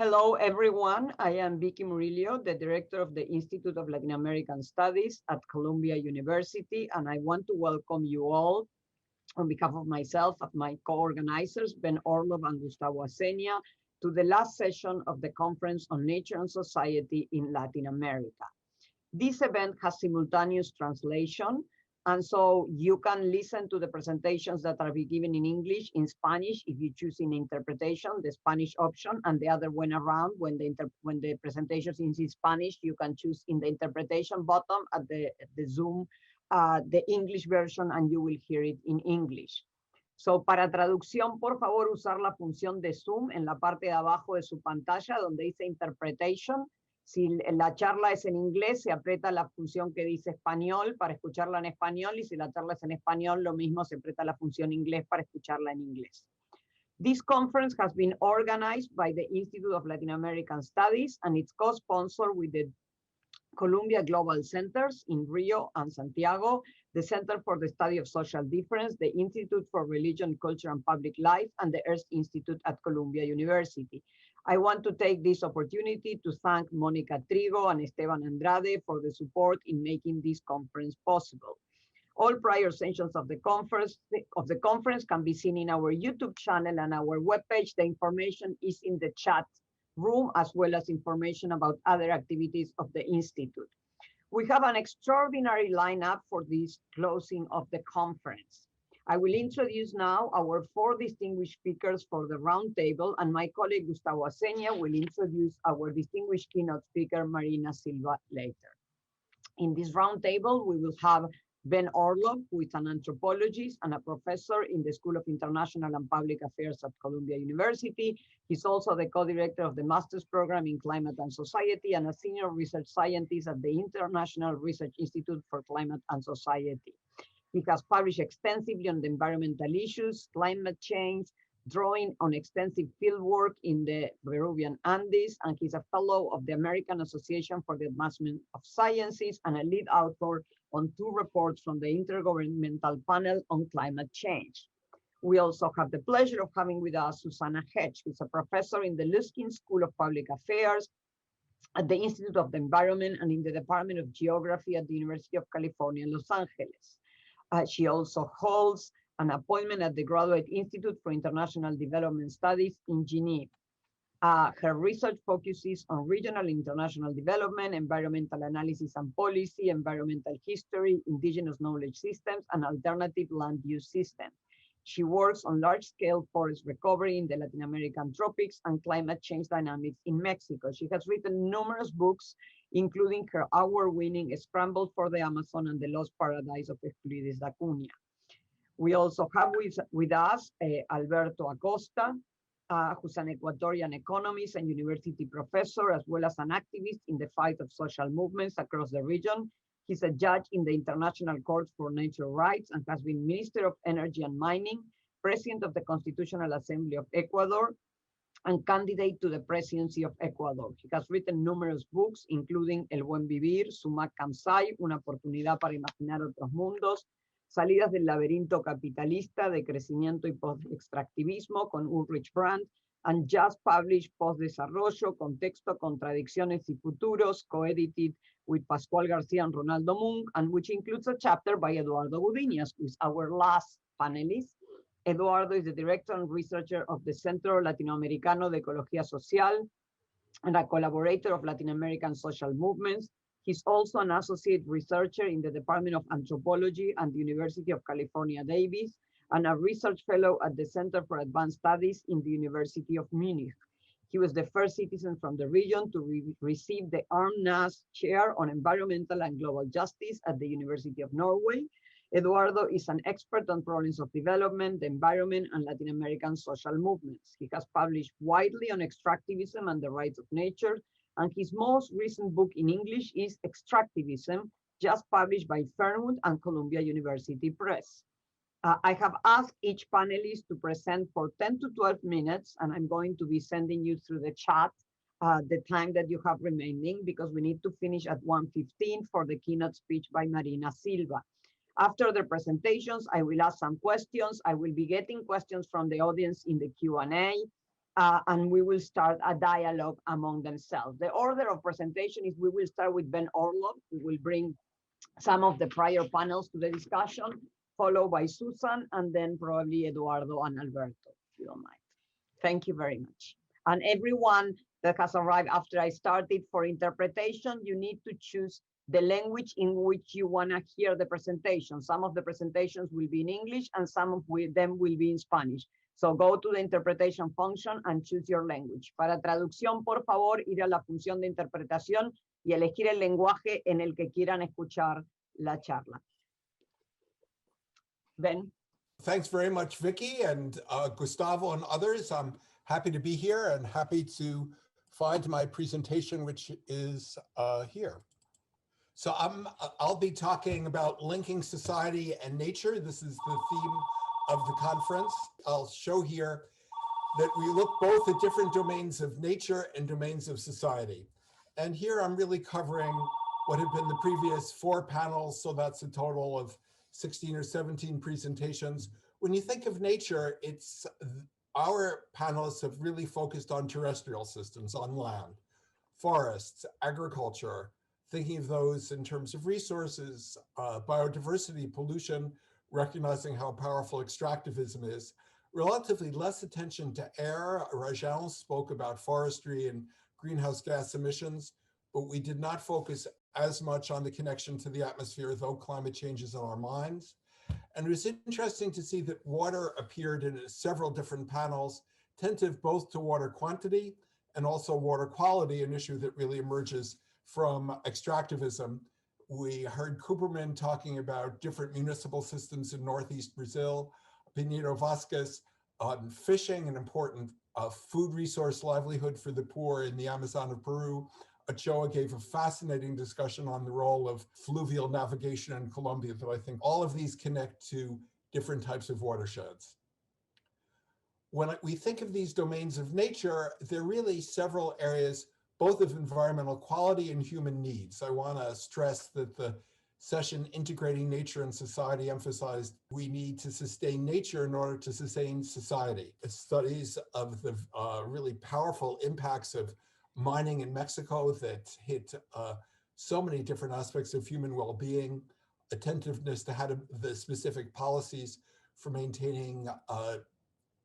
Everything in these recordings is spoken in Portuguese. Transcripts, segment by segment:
Hello, everyone. I am Vicky Murillo, the director of the Institute of Latin American Studies at Columbia University, and I want to welcome you all on behalf of myself and my co-organizers, Ben Orlov and Gustavo Acenia, to the last session of the Conference on Nature and Society in Latin America. This event has simultaneous translation, and so you can listen to the presentations that are given in English, in Spanish, if you choose in interpretation, the Spanish option, and the other way around, when the presentation is in Spanish, you can choose in the interpretation button at the Zoom, the English version, and you will hear it in English. So, para traducción, por favor, usar la función de Zoom en la parte de abajo de su pantalla, donde dice Interpretation. Si la charla es en inglés, se aprieta la función que dice español para escucharla en español, y si la charla es en español, lo mismo, se aprieta la función inglés para escucharla en inglés. This conference has been organized by the Institute of Latin American Studies, and it's co-sponsored with the Columbia Global Centers in Rio and Santiago, the Center for the Study of Social Difference, the Institute for Religion, Culture, and Public Life, and the Earth Institute at Columbia University. I want to take this opportunity to thank Monica Trigo and Esteban Andrade for the support in making this conference possible. All prior sessions of the conference can be seen in our YouTube channel and our webpage. The information is in the chat room, as well as information about other activities of the Institute. We have an extraordinary lineup for this closing of the conference. I will introduce now our four distinguished speakers for the roundtable, and my colleague Gustavo Acenia will introduce our distinguished keynote speaker, Marina Silva, later. In this roundtable, we will have Ben Orlov, who is an anthropologist and a professor in the School of International and Public Affairs at Columbia University. He's also the co-director of the master's program in climate and society and a senior research scientist at the International Research Institute for Climate and Society. He has published extensively on the environmental issues, climate change, drawing on extensive fieldwork in the Peruvian Andes, and he's a fellow of the American Association for the Advancement of Sciences and a lead author on 2 reports from the Intergovernmental Panel on Climate Change. We also have the pleasure of having with us Susana Hedge, who's a professor in the Luskin School of Public Affairs at the Institute of the Environment and in the Department of Geography at the University of California, Los Angeles. She also holds an appointment at the Graduate Institute for International Development Studies in Geneva. Her research focuses on regional international development, environmental analysis and policy, environmental history, indigenous knowledge systems, and alternative land use systems. She works on large-scale forest recovery in the Latin American tropics and climate change dynamics in Mexico. She has written numerous books, including her award-winning Scramble for the Amazon and the Lost Paradise of Euclides da Cunha. We also have with us Alberto Acosta, who's an Ecuadorian economist and university professor, as well as an activist in the fight of social movements across the region. He's a judge in the International Court for Nature Rights and has been Minister of Energy and Mining, President of the Constitutional Assembly of Ecuador, and candidate to the presidency of Ecuador. He has written numerous books, including El Buen Vivir, Sumac Kamsai, Una oportunidad para imaginar otros mundos, Salidas del laberinto capitalista, de crecimiento y post-extractivismo, con Ulrich Brandt, and just published Post-Desarrollo, Contexto, Contradicciones y Futuros, co-edited with Pascual García and Ronaldo Mung, and which includes a chapter by Eduardo Gudiñas, who is our last panelist. Eduardo is the director and researcher of the Centro Latinoamericano de Ecología Social and a collaborator of Latin American social movements. He's also an associate researcher in the Department of Anthropology at the University of California, Davis, and a research fellow at the Center for Advanced Studies in the University of Munich. He was the first citizen from the region to receive the Armnas Chair on Environmental and Global Justice at the University of Norway. Eduardo is an expert on problems of development, the environment, and Latin American social movements. He has published widely on extractivism and the rights of nature, and his most recent book in English is Extractivism, just published by Fernwood and Columbia University Press. I have asked each panelist to present for 10 to 12 minutes, and I'm going to be sending you through the chat the time that you have remaining, because we need to finish at 1:15 for the keynote speech by Marina Silva. After the presentations, I will ask some questions. I will be getting questions from the audience in the Q&A. and we will start a dialogue among themselves. The order of presentation is we will start with Ben Orlov, who will bring some of the prior panels to the discussion, followed by Susan, and then probably Eduardo and Alberto, if you don't mind. Thank you very much. And everyone that has arrived after I started for interpretation, you need to choose the language in which you want to hear the presentation. Some of the presentations will be in English and some of them will be in Spanish. So go to the interpretation function and choose your language. Para traducción, por favor, ir a la función de interpretación y elegir el lenguaje en el que quieran escuchar la charla. Ben. Thanks very much, Vicky and Gustavo and others. I'm happy to be here and happy to find my presentation, which is here. So I'll be talking about linking society and nature. This is the theme of the conference. I'll show here that we look both at different domains of nature and domains of society. And here I'm really covering what have been the previous 4 panels. So that's a total of 16 or 17 presentations. When you think of nature, our panelists have really focused on terrestrial systems, on land, forests, agriculture, thinking of those in terms of resources, biodiversity, pollution, recognizing how powerful extractivism is. Relatively less attention to air. Rajan spoke about forestry and greenhouse gas emissions, but we did not focus as much on the connection to the atmosphere, though climate change is on our minds. And it was interesting to see that water appeared in several different panels, attentive both to water quantity and also water quality, an issue that really emerges from extractivism. We heard Cooperman talking about different municipal systems in Northeast Brazil, Pinedo Vasquez on fishing, an important food resource livelihood for the poor in the Amazon of Peru. Ochoa gave a fascinating discussion on the role of fluvial navigation in Colombia, though I think all of these connect to different types of watersheds. When we think of these domains of nature, there are really several areas, both of environmental quality and human needs. I want to stress that the session Integrating Nature and Society emphasized we need to sustain nature in order to sustain society. Studies of the really powerful impacts of mining in Mexico that hit so many different aspects of human well-being, attentiveness to how the specific policies for maintaining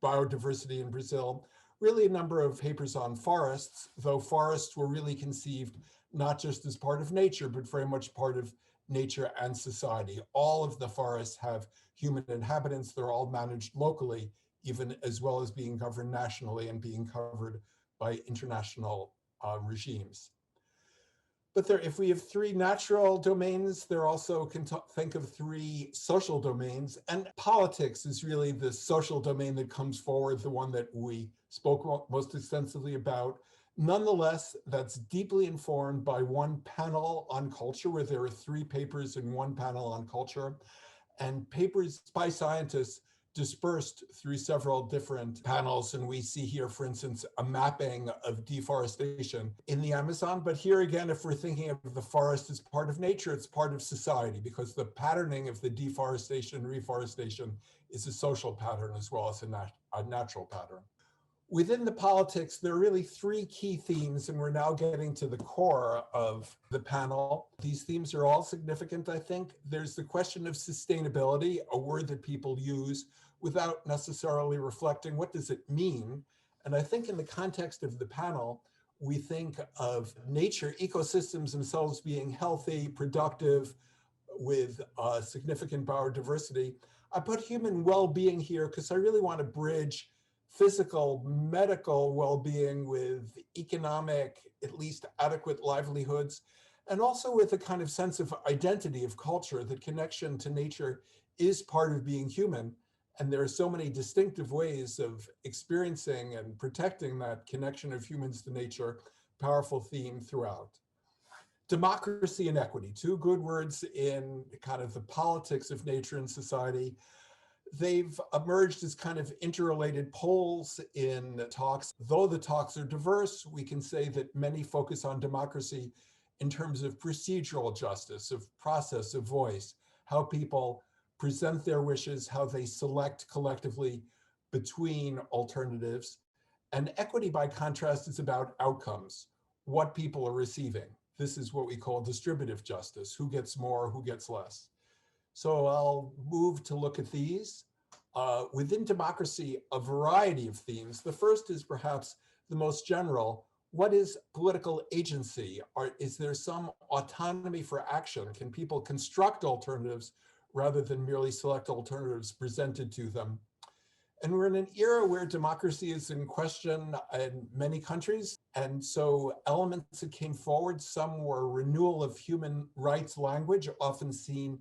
biodiversity in Brazil, really a number of papers on forests, though forests were really conceived not just as part of nature, but very much part of nature and society. All of the forests have human inhabitants. They're all managed locally, even as well as being governed nationally and being covered by international regimes. But if we have 3 natural domains, there also can think of 3 social domains. And politics is really the social domain that comes forward, the one that we spoke most extensively about. Nonetheless, that's deeply informed by one panel on culture, where there are 3 papers in one panel on culture, and papers by scientists dispersed through several different panels. And we see here, for instance, a mapping of deforestation in the Amazon. But here again, if we're thinking of the forest as part of nature, it's part of society, because the patterning of the deforestation and reforestation is a social pattern as well as a natural pattern. Within the politics, there are really 3 key themes, and we're now getting to the core of the panel. These themes are all significant, I think. There's the question of sustainability, a word that people use without necessarily reflecting what does it mean. And I think in the context of the panel, we think of nature, ecosystems themselves being healthy, productive, with significant biodiversity. I put human well-being here because I really want to bridge physical, medical well-being with economic, at least adequate livelihoods, and also with a kind of sense of identity of culture. The connection to nature is part of being human. And there are so many distinctive ways of experiencing and protecting that connection of humans to nature, powerful theme throughout. Democracy and equity, 2 good words in kind of the politics of nature and society. They've emerged as kind of interrelated poles in talks. Though the talks are diverse, we can say that many focus on democracy in terms of procedural justice, of process, of voice, how people present their wishes, how they select collectively between alternatives. And equity, by contrast, is about outcomes, what people are receiving. This is what we call distributive justice, who gets more, who gets less. So I'll move to look at these. Within democracy, a variety of themes. The first is perhaps the most general. What is political agency? Is there some autonomy for action? Can people construct alternatives rather than merely select alternatives presented to them? And we're in an era where democracy is in question in many countries. And so elements that came forward, some were renewal of human rights language, often seen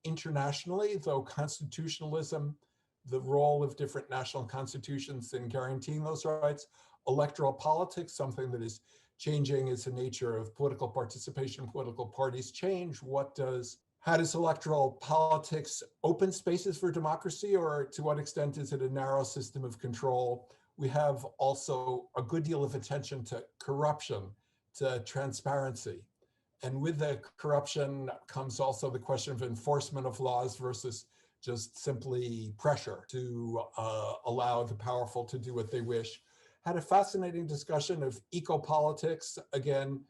internationally, though constitutionalism, the role of different national constitutions in guaranteeing those rights, electoral politics, something that is changing as the nature of political participation, political parties change. How does electoral politics open spaces for democracy, or to what extent is it a narrow system of control? We have also a good deal of attention to corruption, to transparency. And with the corruption comes also the question of enforcement of laws versus just simply pressure to allow the powerful to do what they wish. Had a fascinating discussion of eco-politics. Again,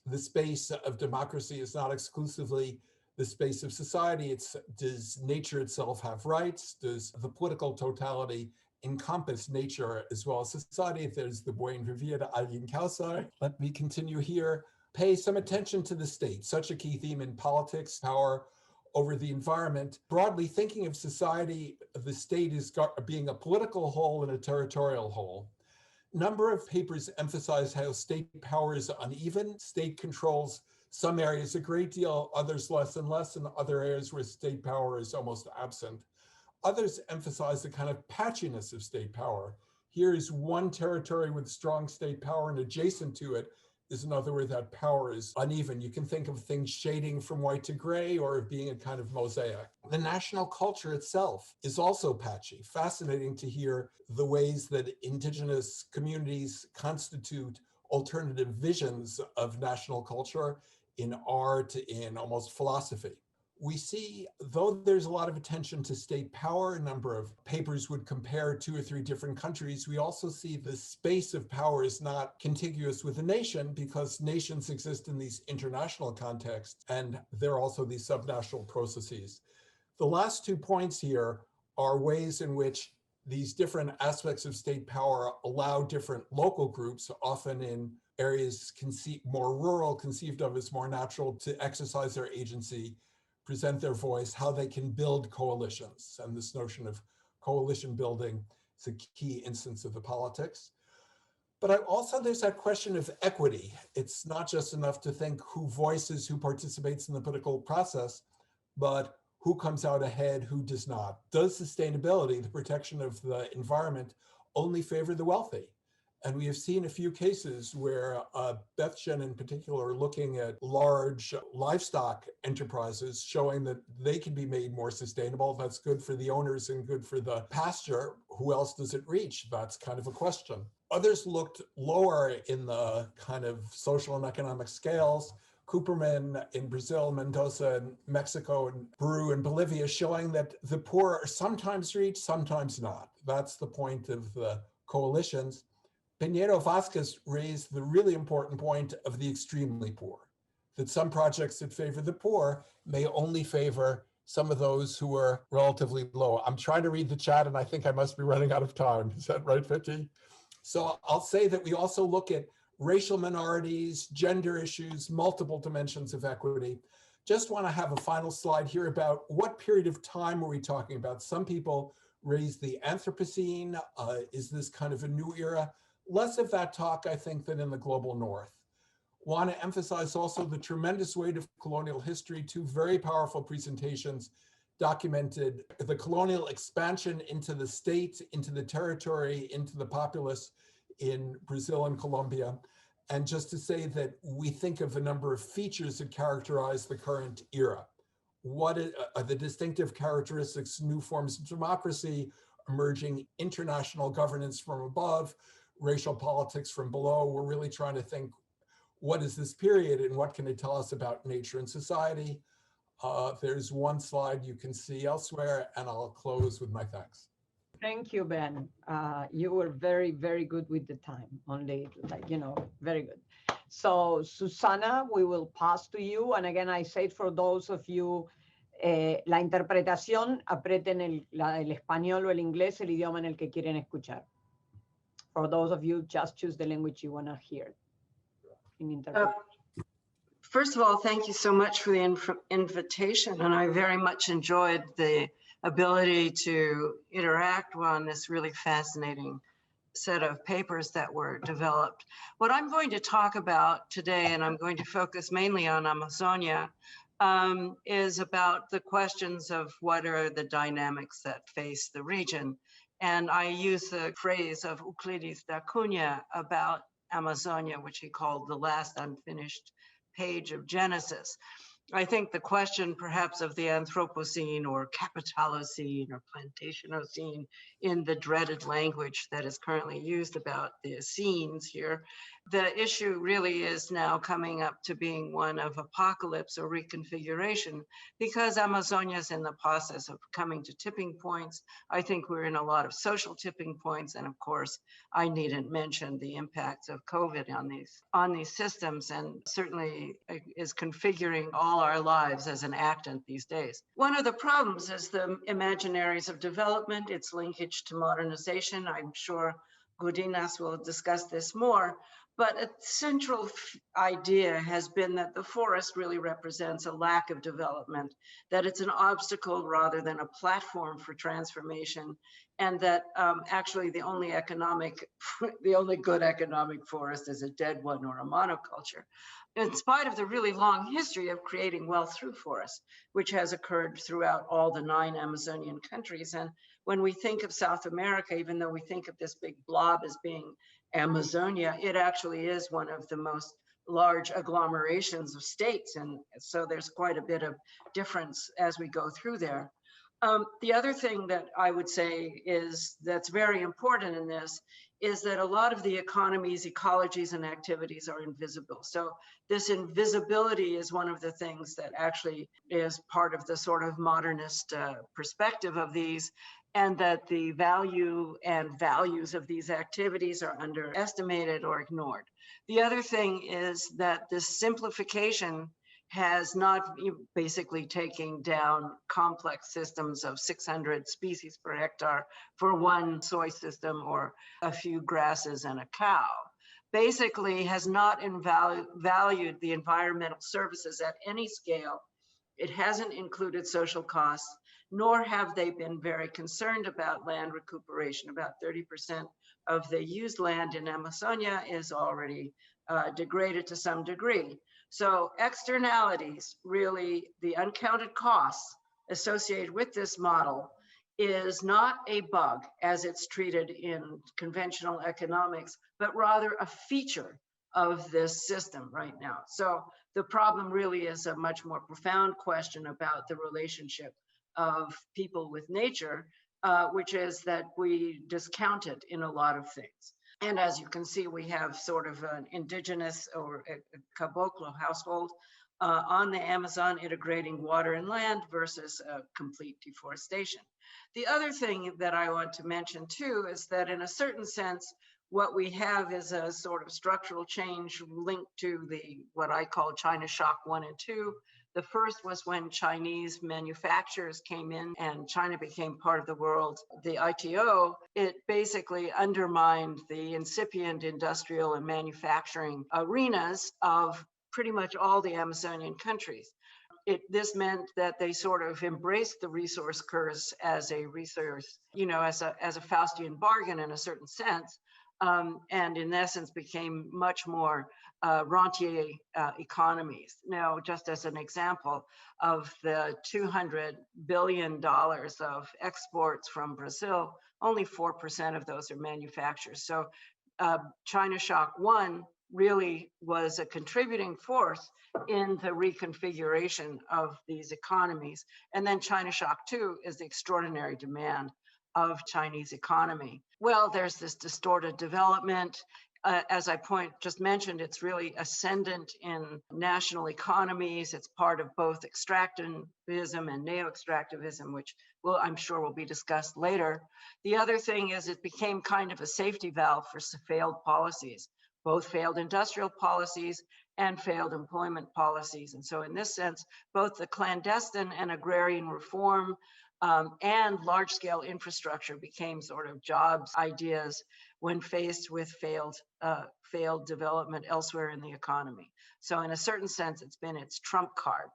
the space of democracy is not exclusively the space of society. Does nature itself have rights? Does the political totality encompass nature as well as society? There's the Buen Vivir de Alguien Causa. Let me continue here. Pay some attention to the state, such a key theme in politics, power over the environment. Broadly thinking of society, the state is being a political whole and a territorial whole. Number of papers emphasize how state power is uneven. State controls some areas a great deal, others less and less, and other areas where state power is almost absent. Others emphasize the kind of patchiness of state power. Here is one territory with strong state power, and adjacent to it is another where that power is uneven. You can think of things shading from white to gray or of being a kind of mosaic. The national culture itself is also patchy. Fascinating to hear the ways that indigenous communities constitute alternative visions of national culture in art, in almost philosophy. We see, though there's a lot of attention to state power, a number of papers would compare 2 or 3 different countries, we also see the space of power is not contiguous with a nation because nations exist in these international contexts, and there are also these subnational processes. The last 2 points here are ways in which these different aspects of state power allow different local groups, often in areas more rural, conceived of as more natural, to exercise their agency, present their voice, how they can build coalitions. And this notion of coalition building is a key instance of the politics. But also there's that question of equity. It's not just enough to think who voices, who participates in the political process, but who comes out ahead, who does not. Does sustainability, the protection of the environment, only favor the wealthy? And we have seen a few cases where Bethgen in particular are looking at large livestock enterprises, showing that they can be made more sustainable. That's good for the owners and good for the pasture. Who else does it reach? That's kind of a question. Others looked lower in the kind of social and economic scales. Cooperman in Brazil, Mendoza in Mexico, and Peru and Bolivia, showing that the poor are sometimes reached, sometimes not. That's the point of the coalitions. Pinheiro Vasquez raised the really important point of the extremely poor, that some projects that favor the poor may only favor some of those who are relatively low. I'm trying to read the chat and I think I must be running out of time. Is that right, Vicky? So I'll say that we also look at racial minorities, gender issues, multiple dimensions of equity. Just want to have a final slide here about what period of time are we talking about. Some people raise the Anthropocene. Is this kind of a new era? Less of that talk, I think, than in the global north. Want to emphasize also the tremendous weight of colonial history. 2 very powerful presentations documented the colonial expansion into the state, into the territory, into the populace in Brazil and Colombia. And just to say that we think of a number of features that characterize the current era. What are the distinctive characteristics, new forms of democracy, emerging international governance from above, racial politics from below? We're really trying to think, what is this period and what can it tell us about nature and society? There's one slide you can see elsewhere, and I'll close with my thanks. Thank you, Ben. You were very, very good with the time. Only, like, very good. So, Susana, we will pass to you. And again, I say for those of you, la interpretación, aprieten el español o el inglés, el idioma en el que quieren escuchar. For those of you, just choose the language you want to hear in interpretation. First of all, thank you so much for the invitation. And I very much enjoyed the ability to interact on this really fascinating set of papers that were developed. What I'm going to talk about today, and I'm going to focus mainly on Amazonia, is about the questions of what are the dynamics that face the region. And I use the phrase of Euclides da Cunha about Amazonia, which he called the last unfinished page of Genesis. I think the question perhaps of the Anthropocene or Capitalocene or Plantationocene in the dreaded language that is currently used about the scenes here, the issue really is now coming up to being one of apocalypse or reconfiguration because Amazonia is in the process of coming to tipping points. I think we're in a lot of social tipping points. And of course, I needn't mention the impacts of COVID on these systems, and certainly is configuring all our lives as an actant these days. One of the problems is the imaginaries of development, its linkage to modernization. I'm sure Godinez will discuss this more, but a central idea has been that the forest really represents a lack of development, that it's an obstacle rather than a platform for transformation, and that actually the only good economic forest is a dead one or a monoculture. In spite of the really long history of creating wealth through forests, which has occurred throughout all the 9 Amazonian countries. And when we think of South America, even though we think of this big blob as being Amazonia, it actually is one of the most large agglomerations of states. And so there's quite a bit of difference as we go through there. The other thing that I would say is that's very important in this is that a lot of the economies, ecologies, and activities are invisible. So this invisibility is one of the things that actually is part of the sort of modernist perspective of these, and that the value and values of these activities are underestimated or ignored. The other thing is that this simplification has not basically taking down complex systems of 600 species per hectare for one soy system or a few grasses and a cow. Basically has not valued the environmental services at any scale. It hasn't included social costs, nor have they been very concerned about land recuperation. About 30% of the used land in Amazonia is already degraded to some degree. So externalities, really the uncounted costs associated with this model, is not a bug as it's treated in conventional economics, but rather a feature of this system right now. So the problem really is a much more profound question about the relationship of people with nature, which is that we discount it in a lot of things. And as you can see, we have sort of an indigenous or a caboclo household on the Amazon integrating water and land versus complete deforestation. The other thing that I want to mention too is that in a certain sense, what we have is a sort of structural change linked to what I call China Shock 1 and 2. The first was when Chinese manufacturers came in and China became part of the world, the ITO. It basically undermined the incipient industrial and manufacturing arenas of pretty much all the Amazonian countries. This meant that they sort of embraced the resource curse as a resource, as a Faustian bargain in a certain sense, and in essence became much more rentier economies. Now, just as an example of the $200 billion of exports from Brazil, only 4% of those are manufactured. So China Shock 1 really was a contributing force in the reconfiguration of these economies. And then China Shock 2 is the extraordinary demand of Chinese economy. Well, there's this distorted development. as I just mentioned, it's really ascendant in national economies. It's part of both extractivism and neo-extractivism, which I'm sure will be discussed later. The other thing is it became kind of a safety valve for failed policies, both failed industrial policies and failed employment policies. And so in this sense, both the clandestine and agrarian reform and large-scale infrastructure became sort of jobs ideas when faced with failed development elsewhere in the economy. So in a certain sense, it's been its trump card.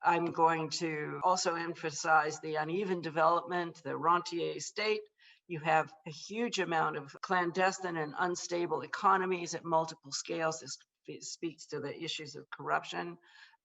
I'm going to also emphasize the uneven development, the rentier state. You have a huge amount of clandestine and unstable economies at multiple scales. This speaks to the issues of corruption.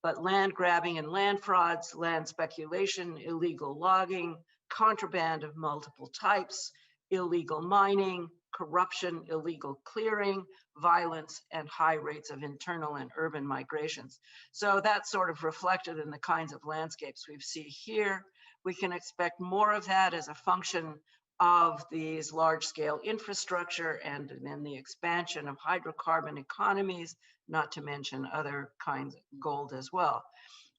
But land grabbing and land frauds, land speculation, illegal logging, contraband of multiple types, illegal mining, corruption, illegal clearing, violence, and high rates of internal and urban migrations. So that's sort of reflected in the kinds of landscapes we see here. We can expect more of that as a function of these large-scale infrastructure and then the expansion of hydrocarbon economies, not to mention other kinds of gold as well.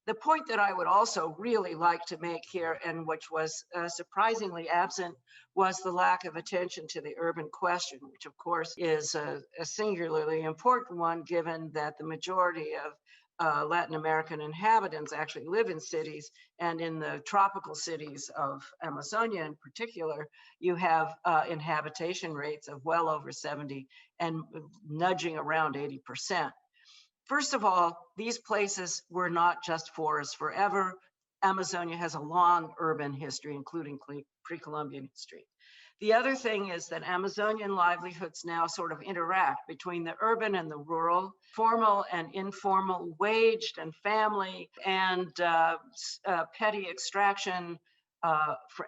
The point that I would also really like to make here, and which was surprisingly absent, was the lack of attention to the urban question, which of course is a singularly important one, given that the majority of Latin American inhabitants actually live in cities, and in the tropical cities of Amazonia in particular, you have inhabitation rates of well over 70 and nudging around 80%. First of all, these places were not just forests forever. Amazonia has a long urban history, including pre-Columbian history. The other thing is that Amazonian livelihoods now sort of interact between the urban and the rural, formal and informal, waged and family, and petty extraction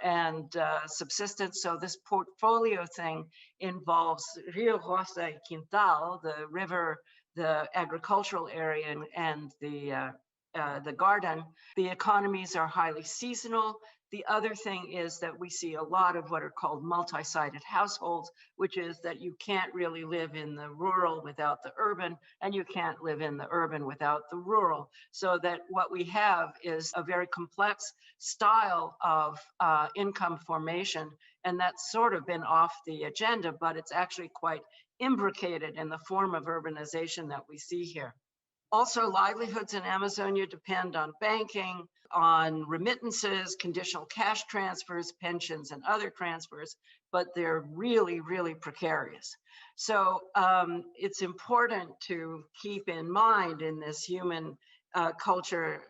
and subsistence. So this portfolio thing involves Rio Rosa y Quintal, the river, the agricultural area, and the garden. The economies are highly seasonal. The other thing is that we see a lot of what are called multi-sided households, which is that you can't really live in the rural without the urban, and you can't live in the urban without the rural. So that what we have is a very complex style of income formation, and that's sort of been off the agenda, but it's actually quite imbricated in the form of urbanization that we see here. Also, livelihoods in Amazonia depend on banking, on remittances, conditional cash transfers, pensions, and other transfers, but they're really, really precarious. So it's important to keep in mind in this human culture,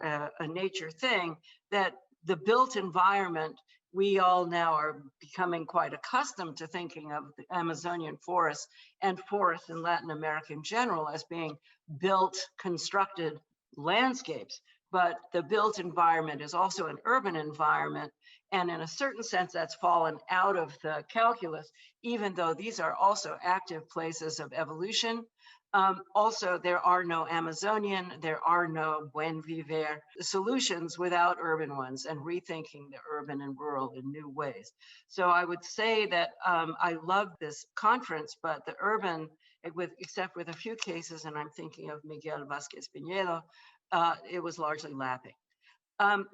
nature thing, that the built environment, we all now are becoming quite accustomed to thinking of the Amazonian forests and forests in Latin America in general as being built, constructed landscapes. But the built environment is also an urban environment. And in a certain sense, that's fallen out of the calculus, even though these are also active places of evolution. Also, there are no Amazonian, there are no buen vivir solutions without urban ones and rethinking the urban and rural in new ways. So I would say that I love this conference, but the urban, except with a few cases, and I'm thinking of Miguel Vázquez Piñedo, it was largely lapping.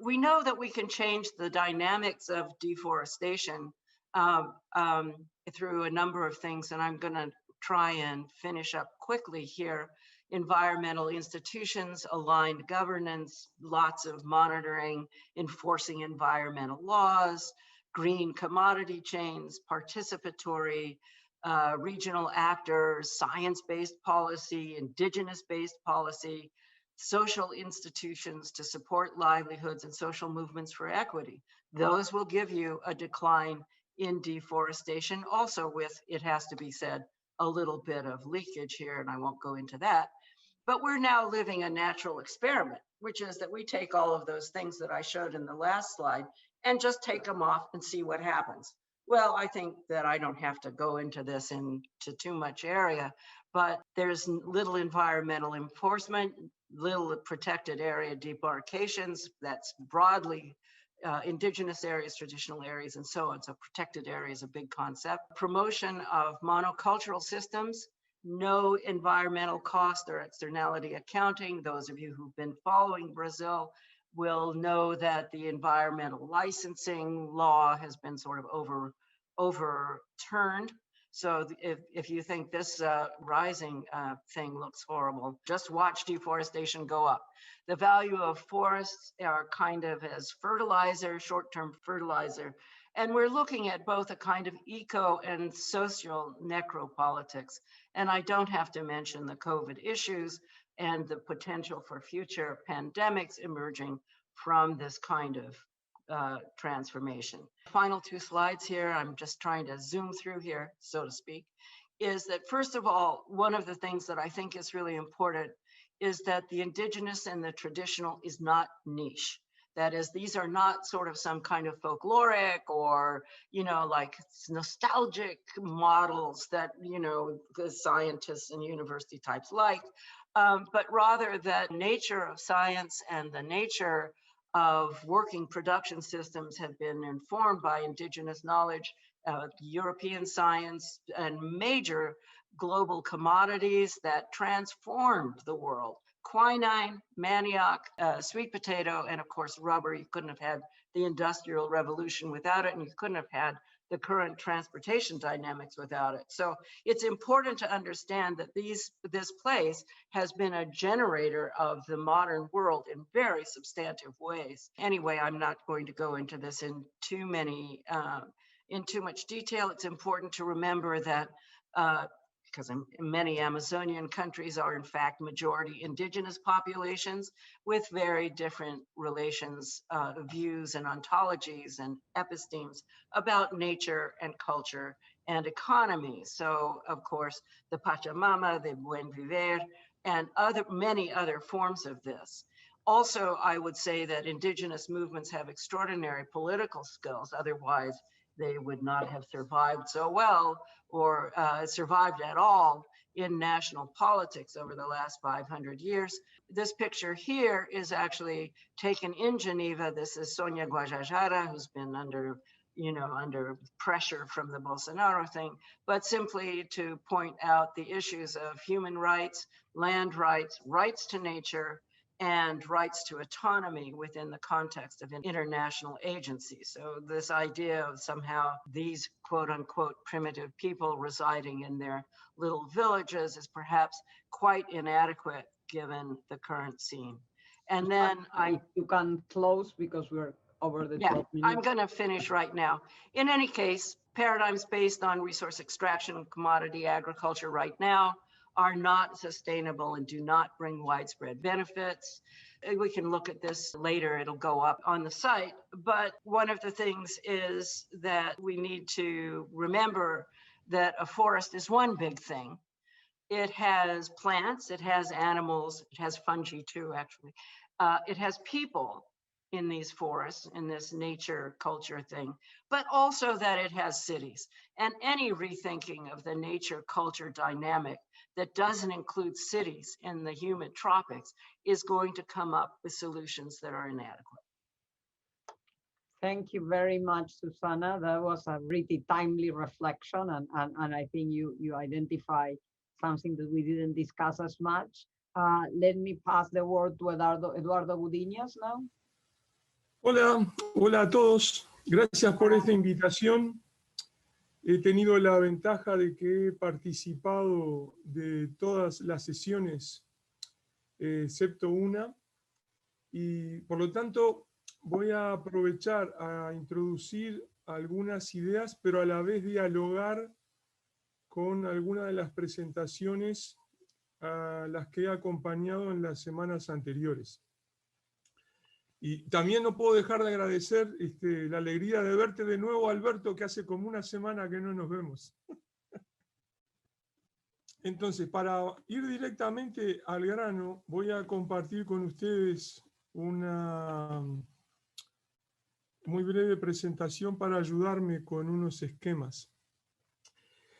We know that we can change the dynamics of deforestation through a number of things, and I'm going to try and finish up quickly here. Environmental institutions, aligned governance, lots of monitoring, enforcing environmental laws, green commodity chains, participatory regional actors, science-based policy, indigenous-based policy, social institutions to support livelihoods and social movements for equity. Those will give you a decline in deforestation, also with, it has to be said, a little bit of leakage here, and I won't go into that. But we're now living a natural experiment, which is that we take all of those things that I showed in the last slide and just take them off and see what happens. Well, I think that I don't have to go into this into too much area, but there's little environmental enforcement, little protected area demarcations, that's broadly indigenous areas, traditional areas, and so on. So protected area is a big concept. Promotion of monocultural systems no environmental cost or externality accounting. Those of you who've been following Brazil will know that the environmental licensing law has been sort of overturned. So if you think this rising thing looks horrible, just watch deforestation go up. The value of forests are kind of as fertilizer, short-term fertilizer. And we're looking at both a kind of eco and social necropolitics. And I don't have to mention the COVID issues and the potential for future pandemics emerging from this kind of transformation. Final two slides here, I'm just trying to zoom through here, so to speak, is that first of all, one of the things that I think is really important is that the indigenous and the traditional is not niche. That is, these are not sort of some kind of folkloric or, you know, like nostalgic models that, you know, the scientists and university types like, but rather that nature of science and the nature of working production systems have been informed by indigenous knowledge, European science, and major global commodities that transformed the world. Quinine, manioc, sweet potato, and of course rubber. You couldn't have had the Industrial Revolution without it, and you couldn't have had the current transportation dynamics without it. So it's important to understand that this place has been a generator of the modern world in very substantive ways. Anyway, I'm not going to go into this in too much detail. It's important to remember that because many Amazonian countries are in fact majority indigenous populations with very different relations, views and ontologies and epistemes about nature and culture and economy. So of course, the Pachamama, the Buen Vivir, and many other forms of this. Also, I would say that indigenous movements have extraordinary political skills, otherwise they would not have survived so well or survived at all in national politics over the last 500 years. This picture here is actually taken in Geneva. This is Sonia Guajajara, who's been under pressure from the Bolsonaro thing, but simply to point out the issues of human rights, land rights, rights to nature, and rights to autonomy within the context of an international agency. So this idea of somehow these quote unquote primitive people residing in their little villages is perhaps quite inadequate given the current scene. And then you can close because we're over the 12 minutes. I'm gonna finish right now. In any case, paradigms based on resource extraction and commodity agriculture right now are not sustainable and do not bring widespread benefits. We can look at this later, it'll go up on the site. But one of the things is that we need to remember that a forest is one big thing. It has plants, it has animals, it has fungi too, actually. It has people in these forests, in this nature culture thing, but also that it has cities. And any rethinking of the nature culture dynamic that doesn't include cities in the humid tropics is going to come up with solutions that are inadequate. Thank you very much, Susana. That was a really timely reflection, and I think you identify something that we didn't discuss as much. Let me pass the word to Eduardo Gudiñas now. Hola a todos. Gracias por esta invitación. He tenido la ventaja de que he participado de todas las sesiones, excepto una, y por lo tanto voy a aprovechar a introducir algunas ideas, pero a la vez dialogar con algunas de las presentaciones a las que he acompañado en las semanas anteriores. Y también no puedo dejar de agradecer la alegría de verte de nuevo, Alberto, que hace como una semana que no nos vemos. Entonces, para ir directamente al grano, voy a compartir con ustedes una muy breve presentación para ayudarme con unos esquemas.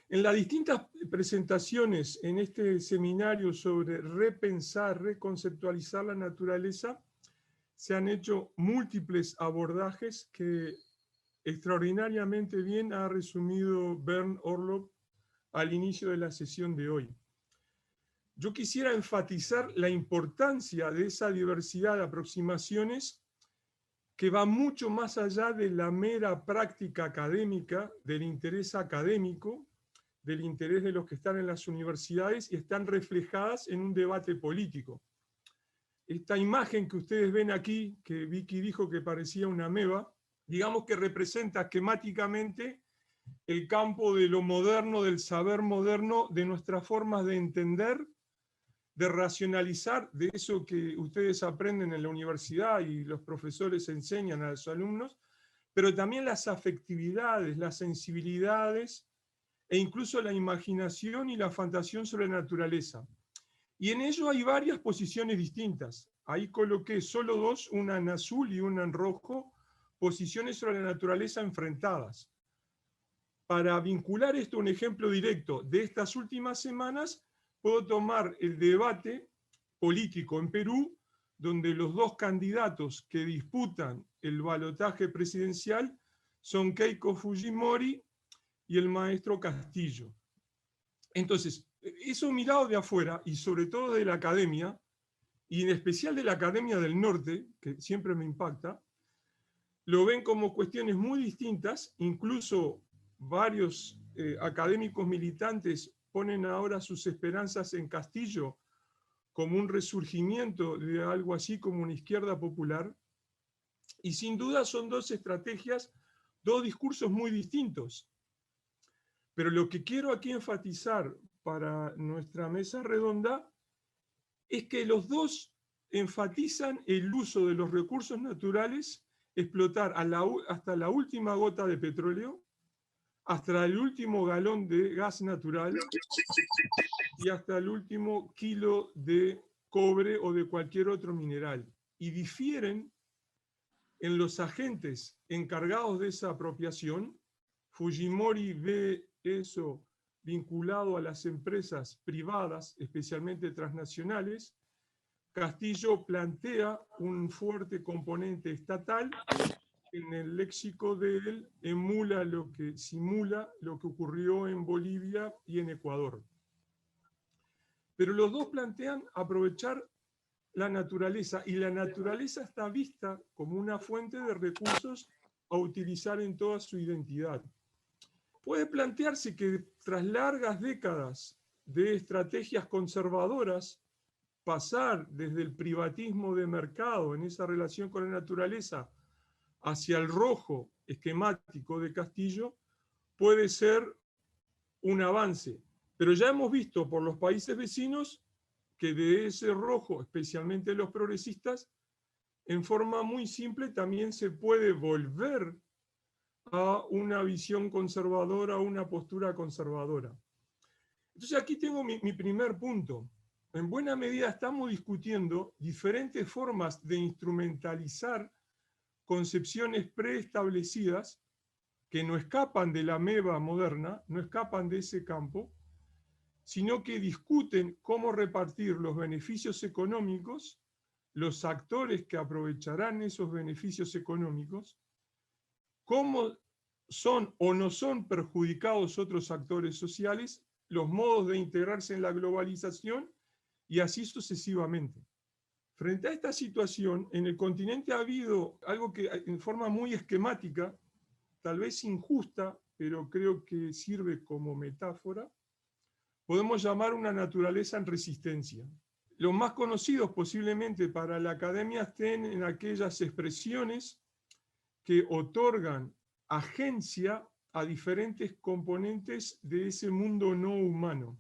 En las distintas presentaciones en este seminario sobre repensar, reconceptualizar la naturaleza, se han hecho múltiples abordajes que extraordinariamente bien ha resumido Bernd Orlopp al inicio de la sesión de hoy. yo quisiera enfatizar la importancia de esa diversidad de aproximaciones que va mucho más allá de la mera práctica académica, del interés académico, del interés de los que están en las universidades y están reflejadas en un debate político. Esta imagen que ustedes ven aquí, que Vicky dijo que parecía una ameba, digamos que representa esquemáticamente el campo de lo moderno, del saber moderno, de nuestras formas de entender, de racionalizar, de eso que ustedes aprenden en la universidad y los profesores enseñan a los alumnos, pero también las afectividades, las sensibilidades e incluso la imaginación y la fantasía sobre la naturaleza. Y en ello hay varias posiciones distintas. Ahí coloqué solo dos, una en azul y una en rojo, posiciones sobre la naturaleza enfrentadas. Para vincular esto a un ejemplo directo de estas últimas semanas, puedo tomar el debate político en Perú, donde los dos candidatos que disputan el balotaje presidencial son Keiko Fujimori y el maestro Castillo. Entonces, eso mirado de afuera, y sobre todo de la academia, y en especial de la Academia del Norte, que siempre me impacta, lo ven como cuestiones muy distintas, incluso varios académicos militantes ponen ahora sus esperanzas en Castillo como un resurgimiento de algo así como una izquierda popular, y sin duda son dos estrategias, dos discursos muy distintos. Pero lo que quiero aquí enfatizar para nuestra mesa redonda es que los dos enfatizan el uso de los recursos naturales, explotar hasta la última gota de petróleo, hasta el último galón de gas natural y hasta el último kilo de cobre o de cualquier otro mineral. Y difieren en los agentes encargados de esa apropiación. Fujimori ve eso vinculado a las empresas privadas, especialmente transnacionales. Castillo plantea un fuerte componente estatal. En el léxico de él simula lo que ocurrió en Bolivia y en Ecuador. Pero los dos plantean aprovechar la naturaleza, y la naturaleza está vista como una fuente de recursos a utilizar en toda su identidad. Puede plantearse que tras largas décadas de estrategias conservadoras, pasar desde el privatismo de mercado en esa relación con la naturaleza hacia el rojo esquemático de Castillo puede ser un avance. Pero ya hemos visto por los países vecinos que de ese rojo, especialmente los progresistas, en forma muy simple también se puede volver a una visión conservadora, a una postura conservadora. Entonces aquí tengo mi primer punto. En buena medida estamos discutiendo diferentes formas de instrumentalizar concepciones preestablecidas que no escapan de la ameba moderna, no escapan de ese campo, sino que discuten cómo repartir los beneficios económicos, los actores que aprovecharán esos beneficios económicos, cómo son o no son perjudicados otros actores sociales, los modos de integrarse en la globalización y así sucesivamente. Frente a esta situación, en el continente ha habido algo que en forma muy esquemática, tal vez injusta, pero creo que sirve como metáfora, podemos llamar una naturaleza en resistencia. Los más conocidos posiblemente para la academia estén en aquellas expresiones que otorgan agencia a diferentes componentes de ese mundo no humano,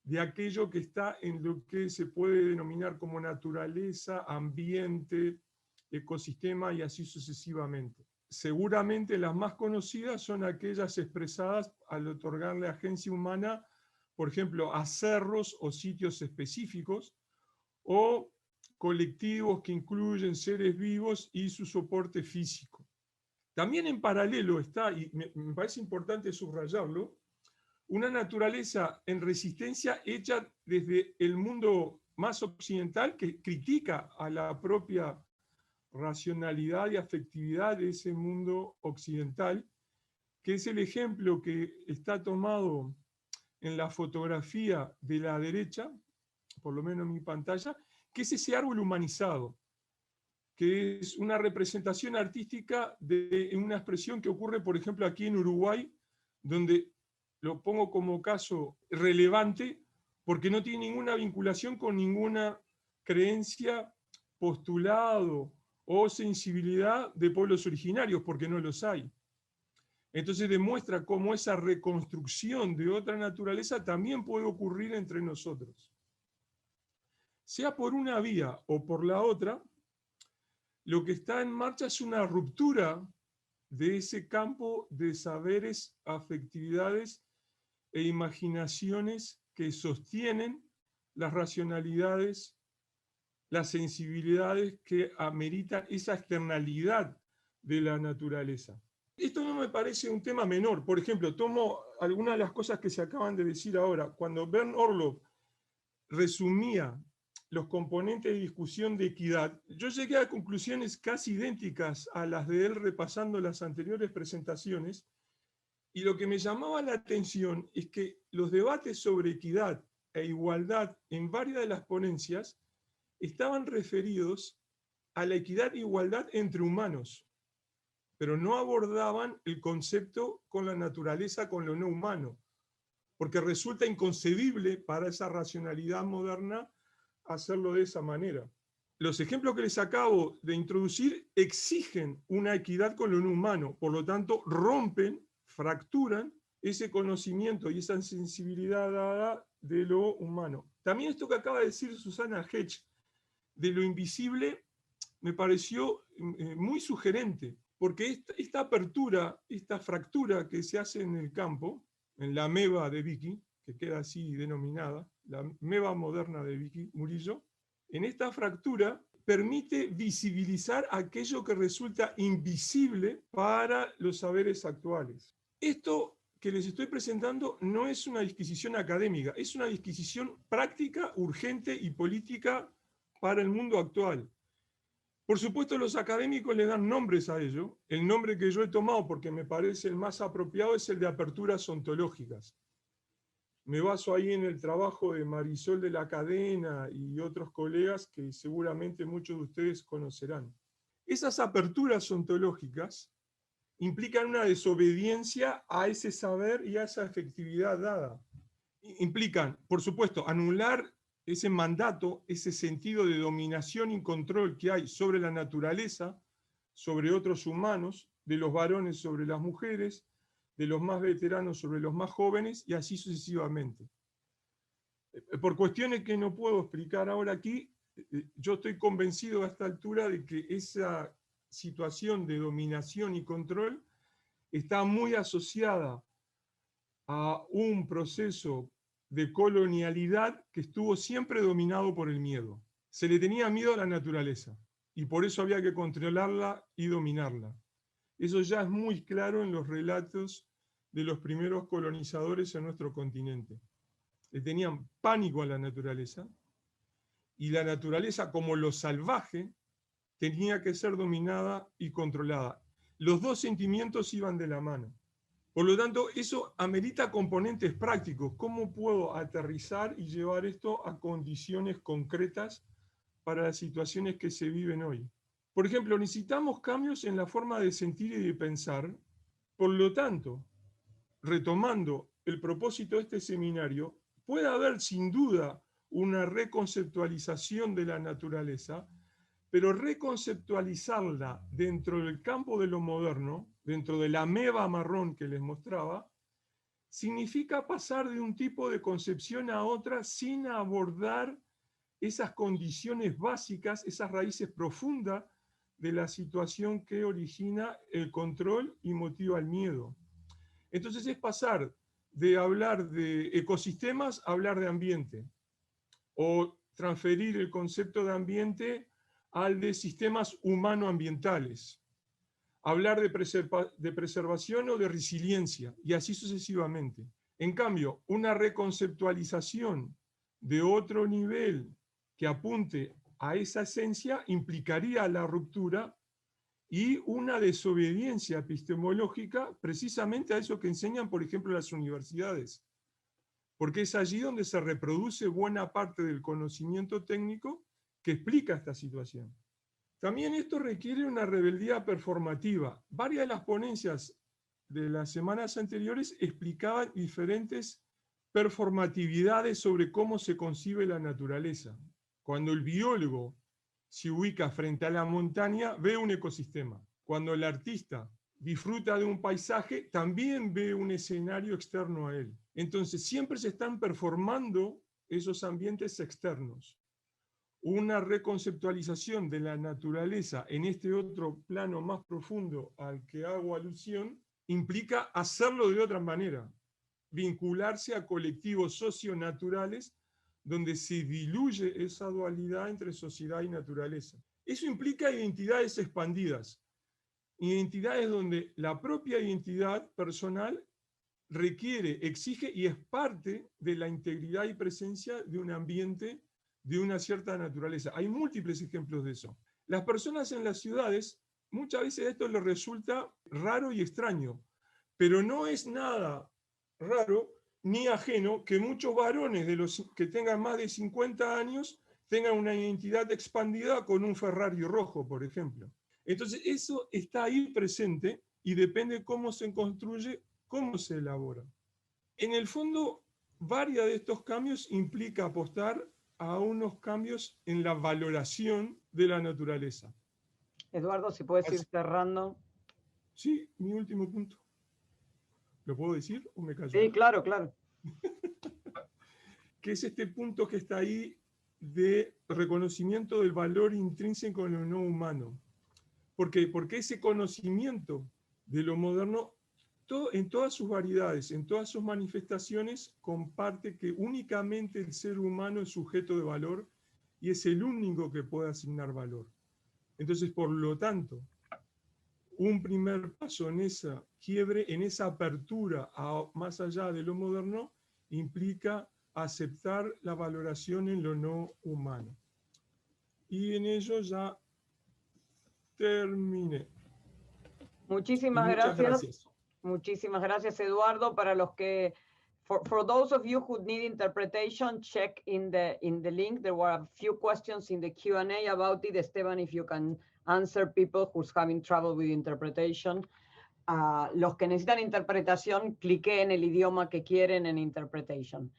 de aquello que está en lo que se puede denominar como naturaleza, ambiente, ecosistema y así sucesivamente. Seguramente las más conocidas son aquellas expresadas al otorgarle agencia humana, por ejemplo, a cerros o sitios específicos, o colectivos que incluyen seres vivos y su soporte físico. También en paralelo está, y me parece importante subrayarlo, una naturaleza en resistencia hecha desde el mundo más occidental que critica a la propia racionalidad y afectividad de ese mundo occidental, que es el ejemplo que está tomado en la fotografía de la derecha, por lo menos en mi pantalla, que es ese árbol humanizado, que es una representación artística de una expresión que ocurre, por ejemplo, aquí en Uruguay, donde lo pongo como caso relevante, porque no tiene ninguna vinculación con ninguna creencia, postulado o sensibilidad de pueblos originarios, porque no los hay. Entonces demuestra cómo esa reconstrucción de otra naturaleza también puede ocurrir entre nosotros. Sea por una vía o por la otra, lo que está en marcha es una ruptura de ese campo de saberes, afectividades e imaginaciones que sostienen las racionalidades, las sensibilidades que ameritan esa externalidad de la naturaleza. Esto no me parece un tema menor. Por ejemplo, tomo algunas de las cosas que se acaban de decir ahora. Cuando Bernd Orlov resumía los componentes de discusión de equidad, yo llegué a conclusiones casi idénticas a las de él repasando las anteriores presentaciones, y lo que me llamaba la atención es que los debates sobre equidad e igualdad en varias de las ponencias estaban referidos a la equidad e igualdad entre humanos, pero no abordaban el concepto con la naturaleza, con lo no humano, porque resulta inconcebible para esa racionalidad moderna hacerlo de esa manera. Los ejemplos que les acabo de introducir exigen una equidad con lo no humano, por lo tanto rompen, fracturan ese conocimiento y esa sensibilidad dada de lo humano. También esto que acaba de decir Susana Hedge de lo invisible me pareció muy sugerente, porque esta apertura, esta fractura que se hace en el campo, en la ameba de Vicky, que queda así denominada, la ameba moderna de Vicky Murillo, en esta fractura permite visibilizar aquello que resulta invisible para los saberes actuales. Esto que les estoy presentando no es una disquisición académica, es una disquisición práctica, urgente y política para el mundo actual. Por supuesto, los académicos le dan nombres a ello. El nombre que yo he tomado, porque me parece el más apropiado, es el de aperturas ontológicas. Me baso ahí en el trabajo de Marisol de la Cadena y otros colegas que seguramente muchos de ustedes conocerán. Esas aperturas ontológicas implican una desobediencia a ese saber y a esa efectividad dada. Implican, por supuesto, anular ese mandato, ese sentido de dominación y control que hay sobre la naturaleza, sobre otros humanos, de los varones sobre las mujeres, de los más veteranos sobre los más jóvenes, y así sucesivamente. Por cuestiones que no puedo explicar ahora aquí, yo estoy convencido a esta altura de que esa situación de dominación y control está muy asociada a un proceso de colonialidad que estuvo siempre dominado por el miedo. Se le tenía miedo a la naturaleza y por eso había que controlarla y dominarla. Eso ya es muy claro en los relatos de los primeros colonizadores en nuestro continente. Le tenían pánico a la naturaleza y la naturaleza, como lo salvaje, tenía que ser dominada y controlada. Los dos sentimientos iban de la mano. Por lo tanto, eso amerita componentes prácticos. ¿Cómo puedo aterrizar y llevar esto a condiciones concretas para las situaciones que se viven hoy? Por ejemplo, necesitamos cambios en la forma de sentir y de pensar. Por lo tanto, retomando el propósito de este seminario, puede haber sin duda una reconceptualización de la naturaleza, pero reconceptualizarla dentro del campo de lo moderno, dentro de la ameba marrón que les mostraba, significa pasar de un tipo de concepción a otra sin abordar esas condiciones básicas, esas raíces profundas de la situación que origina el control y motiva el miedo. Entonces es pasar de hablar de ecosistemas a hablar de ambiente, o transferir el concepto de ambiente al de sistemas humano-ambientales, hablar de preservación o de resiliencia, y así sucesivamente. En cambio, una reconceptualización de otro nivel que apunte a esa esencia implicaría la ruptura y una desobediencia epistemológica precisamente a eso que enseñan, por ejemplo, las universidades. porque es allí donde se reproduce buena parte del conocimiento técnico que explica esta situación. También esto requiere una rebeldía performativa. Varias de las ponencias de las semanas anteriores explicaban diferentes performatividades sobre cómo se concibe la naturaleza. Cuando el biólogo se ubica frente a la montaña, ve un ecosistema. Cuando el artista disfruta de un paisaje, también ve un escenario externo a él. Entonces, siempre se están performando esos ambientes externos. Una reconceptualización de la naturaleza en este otro plano más profundo al que hago alusión implica hacerlo de otra manera, vincularse a colectivos socionaturales donde se diluye esa dualidad entre sociedad y naturaleza. Eso implica identidades expandidas, identidades donde la propia identidad personal requiere, exige y es parte de la integridad y presencia de un ambiente de una cierta naturaleza. Hay múltiples ejemplos de eso. Las personas en las ciudades, muchas veces esto les resulta raro y extraño, pero no es nada raro ni ajeno que muchos varones de los que tengan más de 50 años tengan una identidad expandida con un Ferrari rojo, por ejemplo. Entonces eso está ahí presente y depende cómo se construye, cómo se elabora. En el fondo, varios de estos cambios implica apostar a unos cambios en la valoración de la naturaleza. Eduardo, si puedes ir cerrando. Sí, mi último punto. ¿Lo puedo decir o me callo? Sí, claro, claro. Que es este punto que está ahí de reconocimiento del valor intrínseco en lo no humano. ¿Por qué? Porque ese conocimiento de lo moderno, en todas sus variedades, en todas sus manifestaciones, comparte que únicamente el ser humano es sujeto de valor y es el único que puede asignar valor. Entonces, por lo tanto, un primer paso en esa quiebre, en esa apertura más allá de lo moderno, implica aceptar la valoración en lo no humano. Y en ello ya terminé. Muchísimas gracias. Muchísimas gracias, Eduardo. Para los que, for those of you who need interpretation, check in the link. There were a few questions in the Q&A about it. Esteban, if you can answer people who's having trouble with interpretation. Los que necesitan interpretación, clique en el idioma que quieren en interpretation.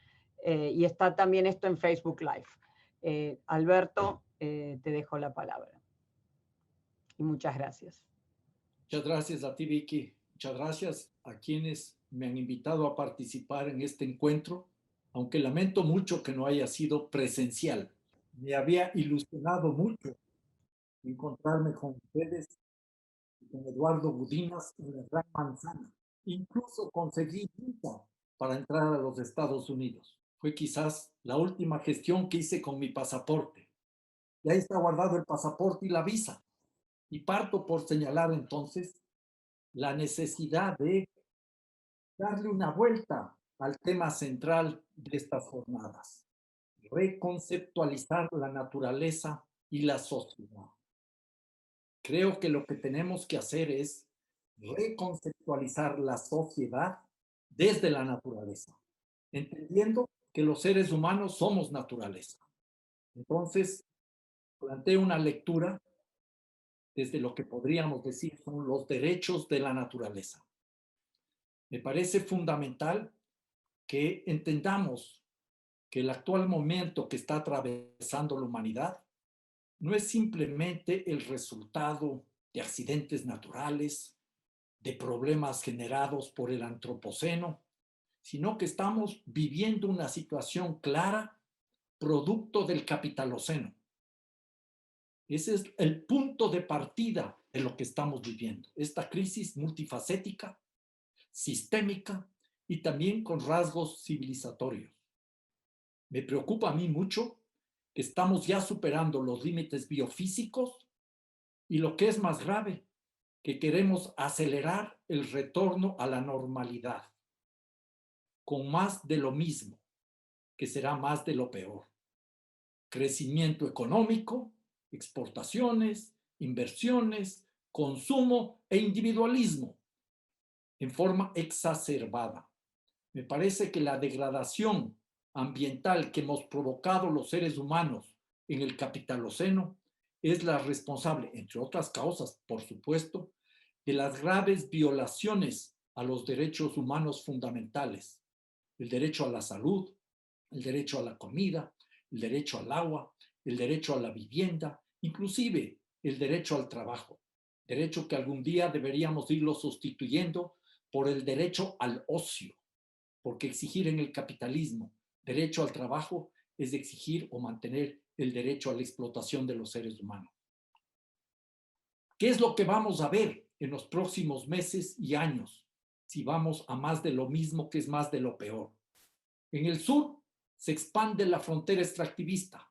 Y está también esto en Facebook Live. Alberto, te dejo la palabra. Y muchas gracias. Muchas gracias a ti, Vicky. Muchas gracias a quienes me han invitado a participar en este encuentro, aunque lamento mucho que no haya sido presencial. Me había ilusionado mucho encontrarme con ustedes, con Eduardo Gudinas en la Gran Manzana. Incluso conseguí visa para entrar a los Estados Unidos. Fue quizás la última gestión que hice con mi pasaporte. Y ahí está guardado el pasaporte y la visa. Y parto por señalar entonces la necesidad de darle una vuelta al tema central de estas jornadas, reconceptualizar la naturaleza y la sociedad. Creo que lo que tenemos que hacer es reconceptualizar la sociedad desde la naturaleza, entendiendo que los seres humanos somos naturaleza. Entonces, planteo una lectura desde lo que podríamos decir son los derechos de la naturaleza. Me parece fundamental que entendamos que el actual momento que está atravesando la humanidad no es simplemente el resultado de accidentes naturales, de problemas generados por el antropoceno, sino que estamos viviendo una situación clara, producto del capitaloceno. Ese es el punto de partida de lo que estamos viviendo. Esta crisis multifacética, sistémica y también con rasgos civilizatorios. Me preocupa a mí mucho que estamos ya superando los límites biofísicos y lo que es más grave, que queremos acelerar el retorno a la normalidad con más de lo mismo, que será más de lo peor. Crecimiento económico, exportaciones, inversiones, consumo e individualismo en forma exacerbada. Me parece que la degradación ambiental que hemos provocado los seres humanos en el Capitaloceno es la responsable, entre otras causas, por supuesto, de las graves violaciones a los derechos humanos fundamentales, el derecho a la salud, el derecho a la comida, el derecho al agua, el derecho a la vivienda, inclusive el derecho al trabajo, derecho que algún día deberíamos irlo sustituyendo por el derecho al ocio, porque exigir en el capitalismo derecho al trabajo es exigir o mantener el derecho a la explotación de los seres humanos. ¿Qué es lo que vamos a ver en los próximos meses y años si vamos a más de lo mismo, que es más de lo peor? En el sur se expande la frontera extractivista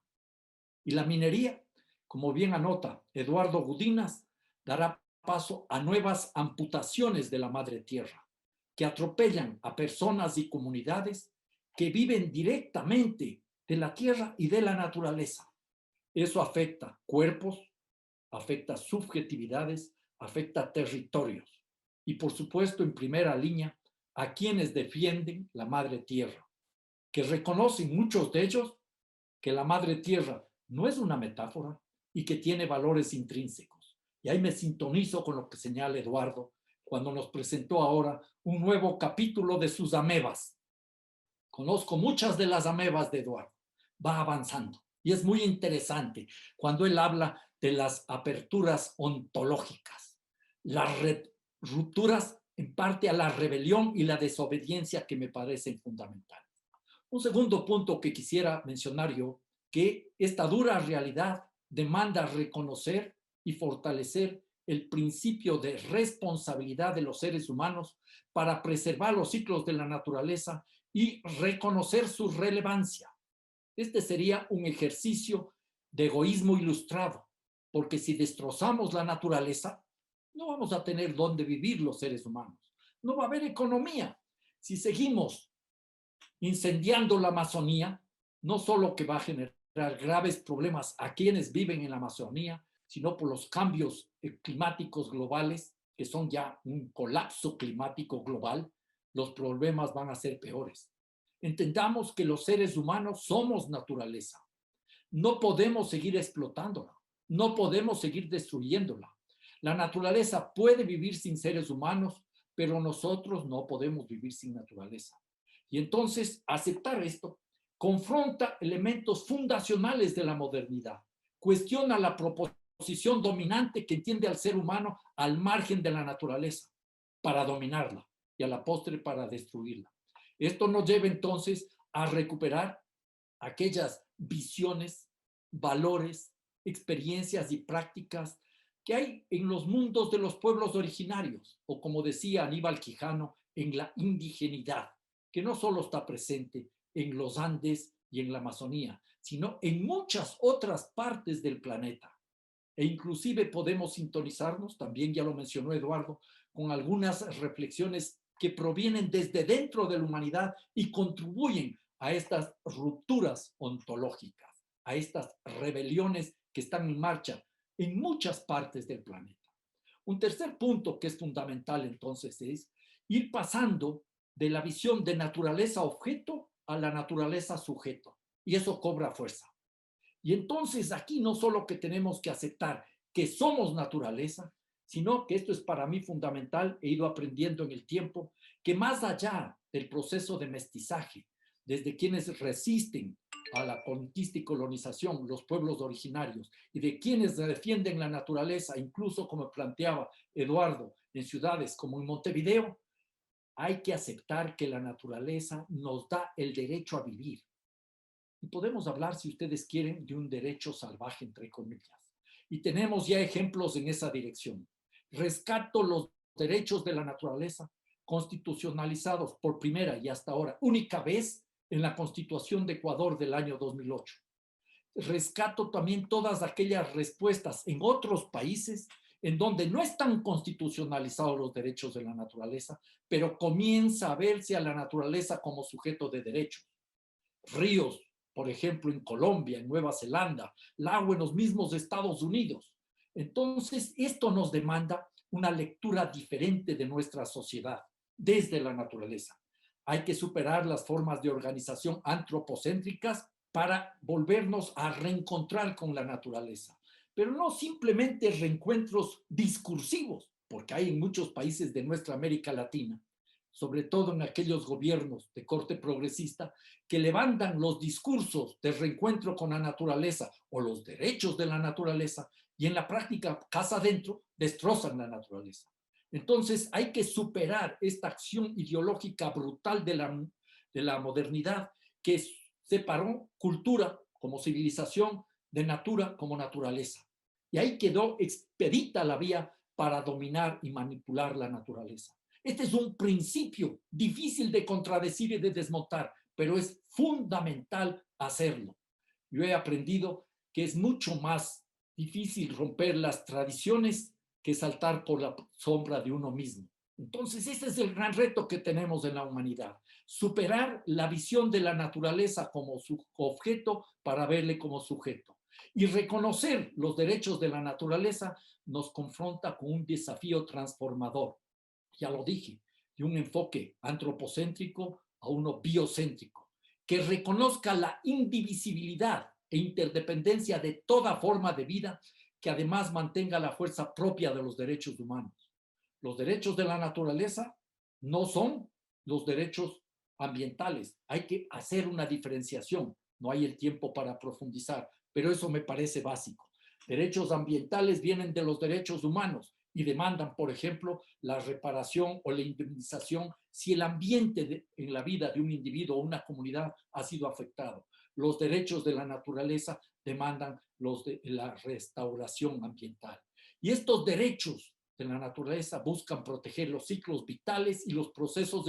y la minería, como bien anota Eduardo Gudinas, dará paso a nuevas amputaciones de la madre tierra que atropellan a personas y comunidades que viven directamente de la tierra y de la naturaleza. Eso afecta cuerpos, afecta subjetividades, afecta territorios y, por supuesto, en primera línea, a quienes defienden la madre tierra, que reconocen muchos de ellos que la madre tierra no es una metáfora y que tiene valores intrínsecos. Y ahí me sintonizo con lo que señala Eduardo cuando nos presentó ahora un nuevo capítulo de sus amebas. Conozco muchas de las amebas de Eduardo. Va avanzando. Y es muy interesante cuando él habla de las aperturas ontológicas, las rupturas en parte a la rebelión y la desobediencia que me parecen fundamentales. Un segundo punto que quisiera mencionar yo, que esta dura realidad demanda reconocer y fortalecer el principio de responsabilidad de los seres humanos para preservar los ciclos de la naturaleza y reconocer su relevancia. Este sería un ejercicio de egoísmo ilustrado, porque si destrozamos la naturaleza, no vamos a tener dónde vivir los seres humanos. No va a haber economía. Si seguimos incendiando la Amazonía, no solo que va a generar graves problemas a quienes viven en la Amazonía, sino por los cambios climáticos globales, que son ya un colapso climático global, los problemas van a ser peores. Entendamos que los seres humanos somos naturaleza. No podemos seguir explotándola. No podemos seguir destruyéndola. La naturaleza puede vivir sin seres humanos, pero nosotros no podemos vivir sin naturaleza. Y entonces aceptar esto confronta elementos fundacionales de la modernidad, cuestiona la proposición dominante que entiende al ser humano al margen de la naturaleza para dominarla y a la postre para destruirla. Esto nos lleva entonces a recuperar aquellas visiones, valores, experiencias y prácticas que hay en los mundos de los pueblos originarios, o como decía Aníbal Quijano, en la indigenidad, que no solo está presente en los Andes y en la Amazonía, sino en muchas otras partes del planeta. E inclusive podemos sintonizarnos, también ya lo mencionó Eduardo, con algunas reflexiones que provienen desde dentro de la humanidad y contribuyen a estas rupturas ontológicas, a estas rebeliones que están en marcha en muchas partes del planeta. Un tercer punto que es fundamental entonces es ir pasando de la visión de naturaleza objeto a la naturaleza sujeto, y eso cobra fuerza. Y entonces aquí no solo que tenemos que aceptar que somos naturaleza, sino que esto es para mí fundamental, he ido aprendiendo en el tiempo, que más allá del proceso de mestizaje, desde quienes resisten a la conquista y colonización, los pueblos originarios, y de quienes defienden la naturaleza, incluso como planteaba Eduardo, en ciudades como en Montevideo, hay que aceptar que la naturaleza nos da el derecho a vivir. Y podemos hablar, si ustedes quieren, de un derecho salvaje, entre comillas. Y tenemos ya ejemplos en esa dirección. Rescato los derechos de la naturaleza constitucionalizados por primera y hasta ahora única vez en la Constitución de Ecuador del año 2008. Rescato también todas aquellas respuestas en otros países en donde no están constitucionalizados los derechos de la naturaleza, pero comienza a verse a la naturaleza como sujeto de derechos. Ríos, por ejemplo, en Colombia, en Nueva Zelanda, el agua en los mismos Estados Unidos. Entonces, esto nos demanda una lectura diferente de nuestra sociedad desde la naturaleza. Hay que superar las formas de organización antropocéntricas para volvernos a reencontrar con la naturaleza. Pero no simplemente reencuentros discursivos, porque hay en muchos países de nuestra América Latina, sobre todo en aquellos gobiernos de corte progresista, que levantan los discursos de reencuentro con la naturaleza o los derechos de la naturaleza y en la práctica, casa adentro, destrozan la naturaleza. Entonces hay que superar esta acción ideológica brutal de la modernidad que separó cultura como civilización de natura como naturaleza. Y ahí quedó expedita la vía para dominar y manipular la naturaleza. Este es un principio difícil de contradecir y de desmontar, pero es fundamental hacerlo. Yo he aprendido que es mucho más difícil romper las tradiciones que saltar por la sombra de uno mismo. Entonces, ese es el gran reto que tenemos en la humanidad. Superar la visión de la naturaleza como su objeto para verle como sujeto. Y reconocer los derechos de la naturaleza nos confronta con un desafío transformador. Ya lo dije, de un enfoque antropocéntrico a uno biocéntrico, que reconozca la indivisibilidad e interdependencia de toda forma de vida, que además mantenga la fuerza propia de los derechos humanos. Los derechos de la naturaleza no son los derechos ambientales. Hay que hacer una diferenciación. No hay el tiempo para profundizar, pero eso me parece básico. Derechos ambientales vienen de los derechos humanos y demandan, por ejemplo, la reparación o la indemnización si el ambiente en la vida de un individuo o una comunidad ha sido afectado. Los derechos de la naturaleza demandan los de la restauración ambiental. Y estos derechos de la naturaleza buscan proteger los ciclos vitales y los procesos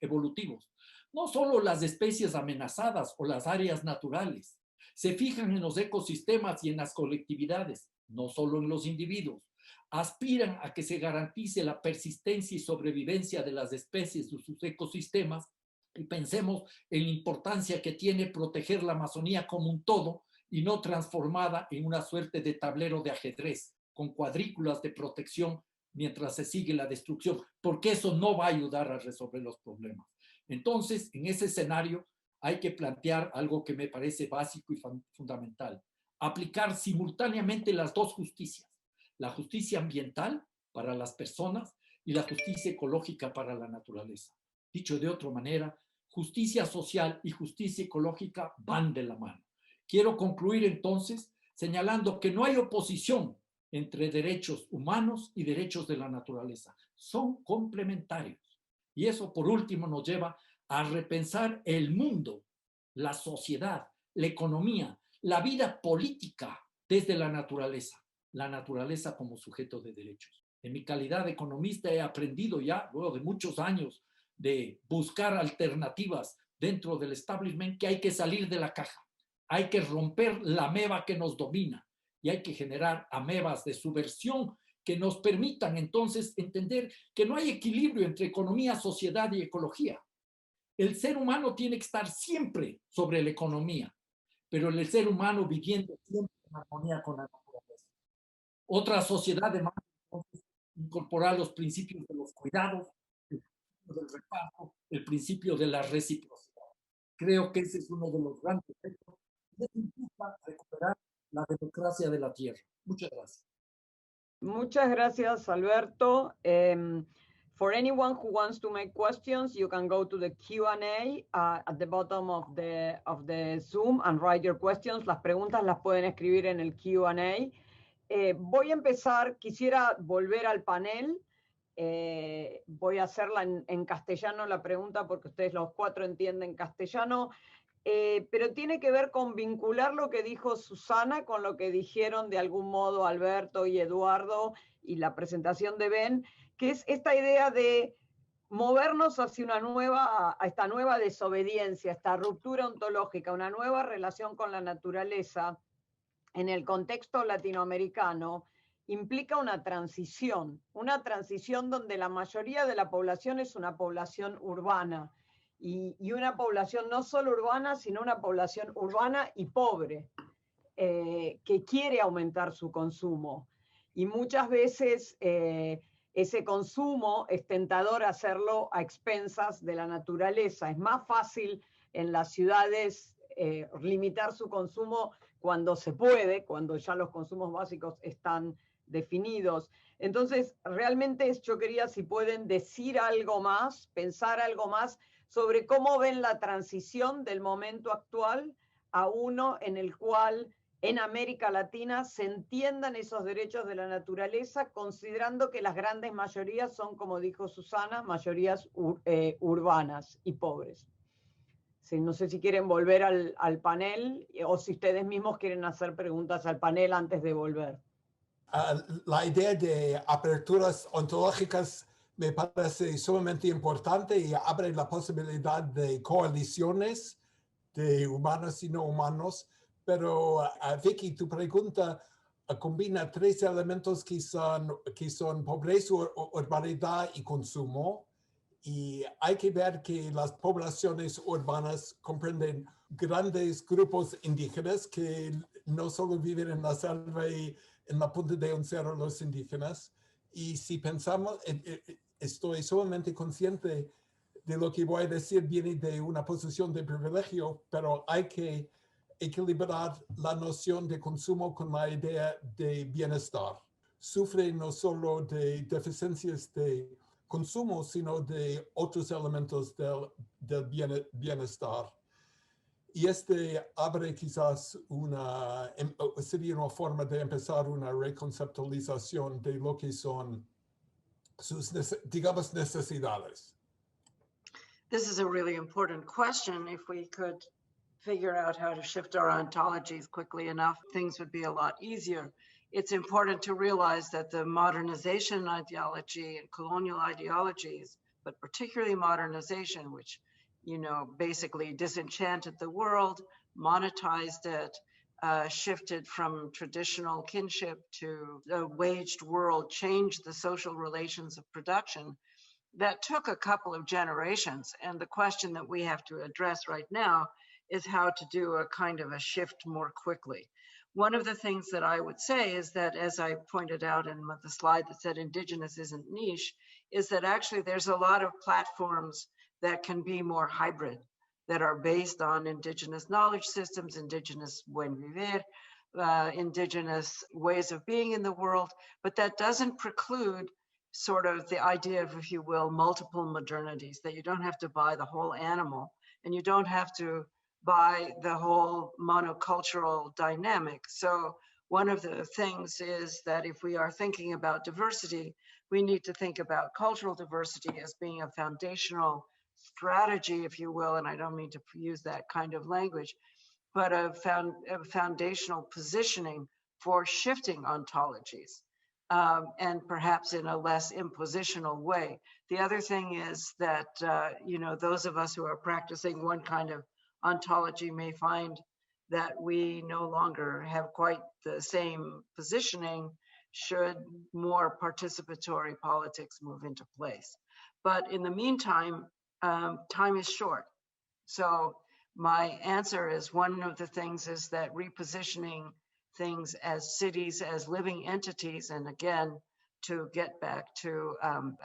evolutivos. No solo las especies amenazadas o las áreas naturales. Se fijan en los ecosistemas y en las colectividades, no solo en los individuos. Aspiran a que se garantice la persistencia y sobrevivencia de las especies de sus ecosistemas y pensemos en la importancia que tiene proteger la Amazonía como un todo y no transformada en una suerte de tablero de ajedrez con cuadrículas de protección mientras se sigue la destrucción, porque eso no va a ayudar a resolver los problemas. Entonces, en ese escenario hay que plantear algo que me parece básico y fundamental, aplicar simultáneamente las dos justicias, la justicia ambiental para las personas y la justicia ecológica para la naturaleza. Dicho de otra manera, justicia social y justicia ecológica van de la mano. Quiero concluir entonces señalando que no hay oposición entre derechos humanos y derechos de la naturaleza. Son complementarios. Y eso, por último, nos lleva a repensar el mundo, la sociedad, la economía, la vida política desde la naturaleza como sujeto de derechos. En mi calidad de economista he aprendido ya, luego de muchos años de buscar alternativas dentro del establishment, que hay que salir de la caja. Hay que romper la ameba que nos domina y hay que generar amebas de subversión que nos permitan entonces entender que no hay equilibrio entre economía, sociedad y ecología. El ser humano tiene que estar siempre sobre la economía, pero el ser humano viviendo siempre en armonía con la naturaleza. Otra sociedad demanda entonces incorporar los principios de los cuidados, el principio del reparto, el principio de la reciprocidad. Creo que ese es uno de los grandes retos. Eso implica recuperar la democracia de la tierra. Muchas gracias. Muchas gracias, Alberto. For anyone who wants to make questions, you can go to the Q&A at the bottom of the Zoom and write your questions. Las preguntas las pueden escribir en el Q&A. Voy a empezar, quisiera volver al panel. Voy a hacerla en castellano la pregunta porque ustedes los cuatro entienden castellano. Pero tiene que ver con vincular lo que dijo Susana con lo que dijeron de algún modo Alberto y Eduardo y la presentación de Ben, que es esta idea de movernos hacia esta nueva desobediencia, esta ruptura ontológica, una nueva relación con la naturaleza en el contexto latinoamericano, implica una transición donde la mayoría de la población es una población urbana, y una población no solo urbana, sino una población urbana y pobre, que quiere aumentar su consumo. Y muchas veces ese consumo es tentador hacerlo a expensas de la naturaleza. Es más fácil en las ciudades limitar su consumo cuando se puede, cuando ya los consumos básicos están definidos. Entonces, realmente yo quería, si pueden decir algo más, pensar algo más sobre cómo ven la transición del momento actual a uno en el cual en América Latina se entiendan esos derechos de la naturaleza, considerando que las grandes mayorías son, como dijo Susana, mayorías urbanas y pobres. Sí, no sé si quieren volver al panel o si ustedes mismos quieren hacer preguntas al panel antes de volver. La idea de aperturas ontológicas me parece sumamente importante y abre la posibilidad de coaliciones de humanos y no humanos. Pero Vicky, tu pregunta combina tres elementos que son pobreza, urbanidad y consumo. Y hay que ver que las poblaciones urbanas comprenden grandes grupos indígenas que no solo viven en la selva y en la punta de un cerro los indígenas. Y si pensamos, estoy sumamente consciente de lo que voy a decir viene de una posición de privilegio, pero hay que equilibrar la noción de consumo con la idea de bienestar. Sufre no solo de deficiencias de consumo, sino de otros elementos del bienestar. Y abre quizás sería una forma de empezar una reconceptualización de lo que son sus, digamos, necesidades. This is a really important question. If we could figure out how to shift our ontologies quickly enough, things would be a lot easier. It's important to realize that the modernization ideology and colonial ideologies, but particularly modernization, which, you know, basically disenchanted the world, monetized it, shifted from traditional kinship to a waged world, changed the social relations of production. That took a couple of generations. And the question that we have to address right now is how to do a kind of a shift more quickly. One of the things that I would say is that, as I pointed out in the slide that said indigenous isn't niche, is that actually there's a lot of platforms that can be more hybrid, that are based on indigenous knowledge systems, indigenous buen vivir, indigenous ways of being in the world, but that doesn't preclude sort of the idea of, if you will, multiple modernities, that you don't have to buy the whole animal and you don't have to buy the whole monocultural dynamic. So one of the things is that if we are thinking about diversity, we need to think about cultural diversity as being a foundational strategy, if you will, and I don't mean to use that kind of language, but a foundational positioning for shifting ontologies. And perhaps in a less impositional way. The other thing is that, you know, those of us who are practicing one kind of ontology may find that we no longer have quite the same positioning should more participatory politics move into place. But in the meantime, time is short. So my answer is, one of the things is that repositioning things as cities, as living entities. And again, to get back to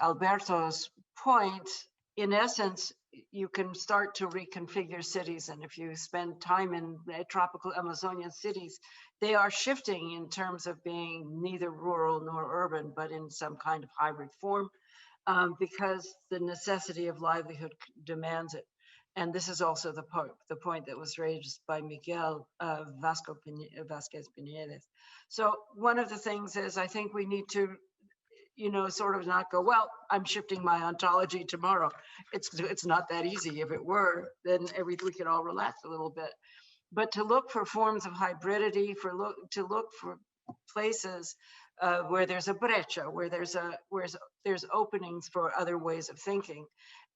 Alberto's point, in essence, you can start to reconfigure cities. And if you spend time in tropical Amazonian cities, they are shifting in terms of being neither rural nor urban, but in some kind of hybrid form, because the necessity of livelihood demands it. And this is also the point that was raised by Miguel Vasquez Piñedes. So one of the things is, I think we need to, you know, sort of not go, well, I'm shifting my ontology tomorrow. It's not that easy. If it were, then we could all relax a little bit. But to look for forms of hybridity, to look for places where there's a brecha, where there's openings for other ways of thinking.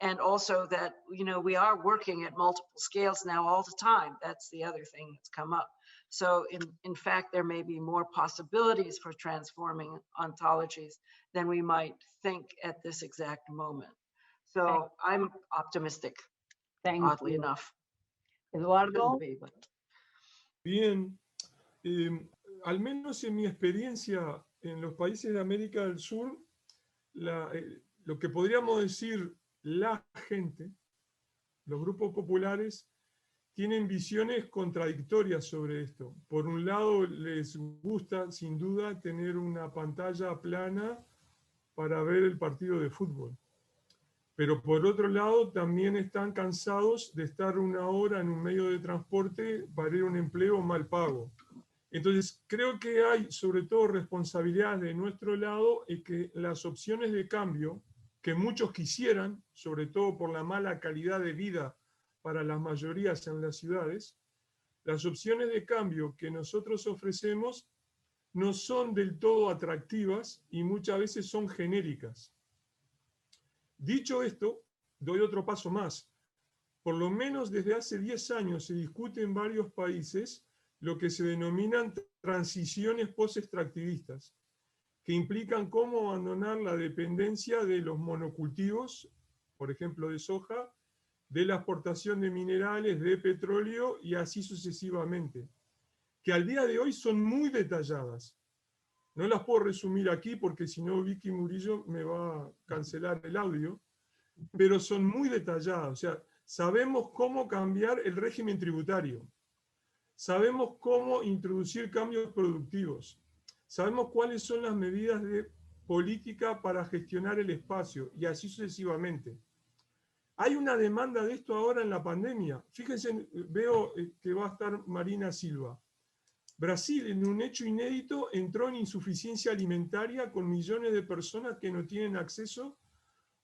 And also that, you know, we are working at multiple scales now all the time. That's the other thing that's come up. So in fact, there may be more possibilities for transforming ontologies than we might think at this exact moment. So I'm optimistic, oddly enough. Eduardo. Bien, al menos en mi experiencia en los países de América del Sur, lo que podríamos decir la gente, los grupos populares, tienen visiones contradictorias sobre esto. Por un lado, les gusta, sin duda, tener una pantalla plana para ver el partido de fútbol. Pero por otro lado, también están cansados de estar una hora en un medio de transporte para ir a un empleo mal pago. Entonces, creo que hay sobre todo responsabilidades de nuestro lado y que las opciones de cambio que muchos quisieran, sobre todo por la mala calidad de vida para las mayorías en las ciudades, las opciones de cambio que nosotros ofrecemos no son del todo atractivas y muchas veces son genéricas. Dicho esto, doy otro paso más. Por lo menos desde hace 10 años se discute en varios países lo que se denominan transiciones post-extractivistas, que implican cómo abandonar la dependencia de los monocultivos, por ejemplo de soja, de la exportación de minerales, de petróleo y así sucesivamente, que al día de hoy son muy detalladas. No las puedo resumir aquí porque si no Vicky Murillo me va a cancelar el audio, pero son muy detalladas. O sea, sabemos cómo cambiar el régimen tributario, sabemos cómo introducir cambios productivos, sabemos cuáles son las medidas de política para gestionar el espacio y así sucesivamente. Hay una demanda de esto ahora en la pandemia. Fíjense, veo que va a estar Marina Silva. Brasil, en un hecho inédito, entró en insuficiencia alimentaria con millones de personas que no tienen acceso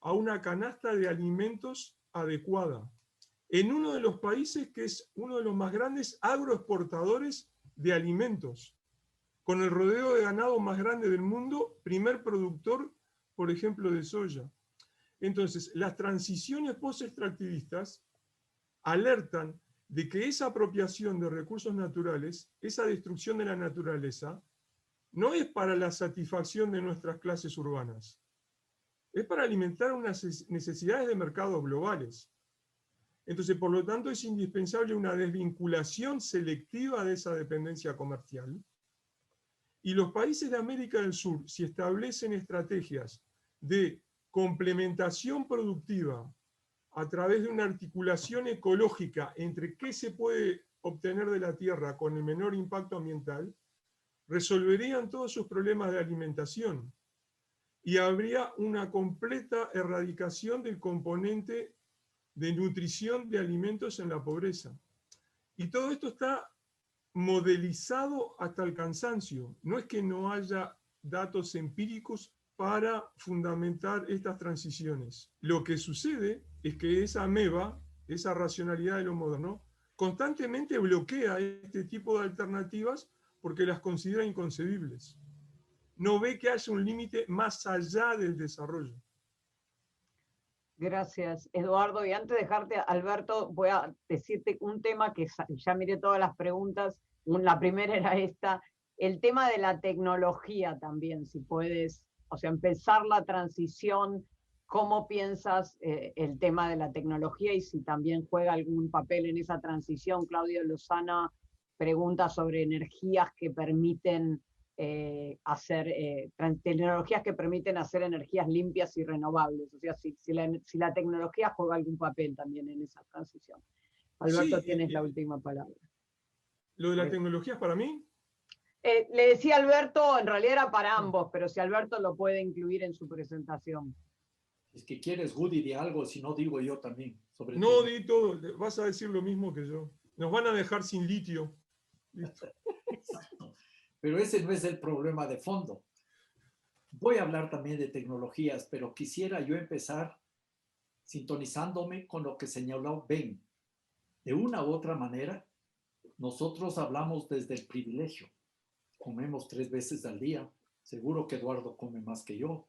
a una canasta de alimentos adecuada. En uno de los países que es uno de los más grandes agroexportadores de alimentos, con el rodeo de ganado más grande del mundo, primer productor, por ejemplo, de soya. Entonces, las transiciones post-extractivistas alertan de que esa apropiación de recursos naturales, esa destrucción de la naturaleza, no es para la satisfacción de nuestras clases urbanas, es para alimentar unas necesidades de mercados globales. Entonces, por lo tanto, es indispensable una desvinculación selectiva de esa dependencia comercial. Y los países de América del Sur, si establecen estrategias de complementación productiva a través de una articulación ecológica entre qué se puede obtener de la tierra con el menor impacto ambiental, resolverían todos sus problemas de alimentación y habría una completa erradicación del componente de nutrición de alimentos en la pobreza. Y todo esto está modelizado hasta el cansancio. No es que no haya datos empíricos para fundamentar estas transiciones. Lo que sucede es que esa ameba, esa racionalidad de lo moderno, constantemente bloquea este tipo de alternativas porque las considera inconcebibles. No ve que haya un límite más allá del desarrollo. Gracias, Eduardo. Y antes de dejarte, Alberto, voy a decirte un tema que ya miré todas las preguntas. La primera era esta, el tema de la tecnología también, si puedes, o sea, empezar la transición, ¿cómo piensas el tema de la tecnología y si también juega algún papel en esa transición? Claudio Lozana pregunta sobre energías que permiten tecnologías que permiten hacer energías limpias y renovables, o sea, si la tecnología juega algún papel también en esa transición. Alberto, Sí, tienes la última palabra. ¿Lo de la tecnología es para mí? Le decía Alberto, en realidad era para ambos, pero si Alberto lo puede incluir en su presentación. Es que quieres, Woody, de algo, si no digo yo también. Sobre No, di todo, vas a decir lo mismo que yo. Nos van a dejar sin litio. Listo. Exacto. Pero ese no es el problema de fondo. Voy a hablar también de tecnologías, pero quisiera yo empezar sintonizándome con lo que señaló Ben. De una u otra manera, nosotros hablamos desde el privilegio. Comemos 3 veces al día. Seguro que Eduardo come más que yo.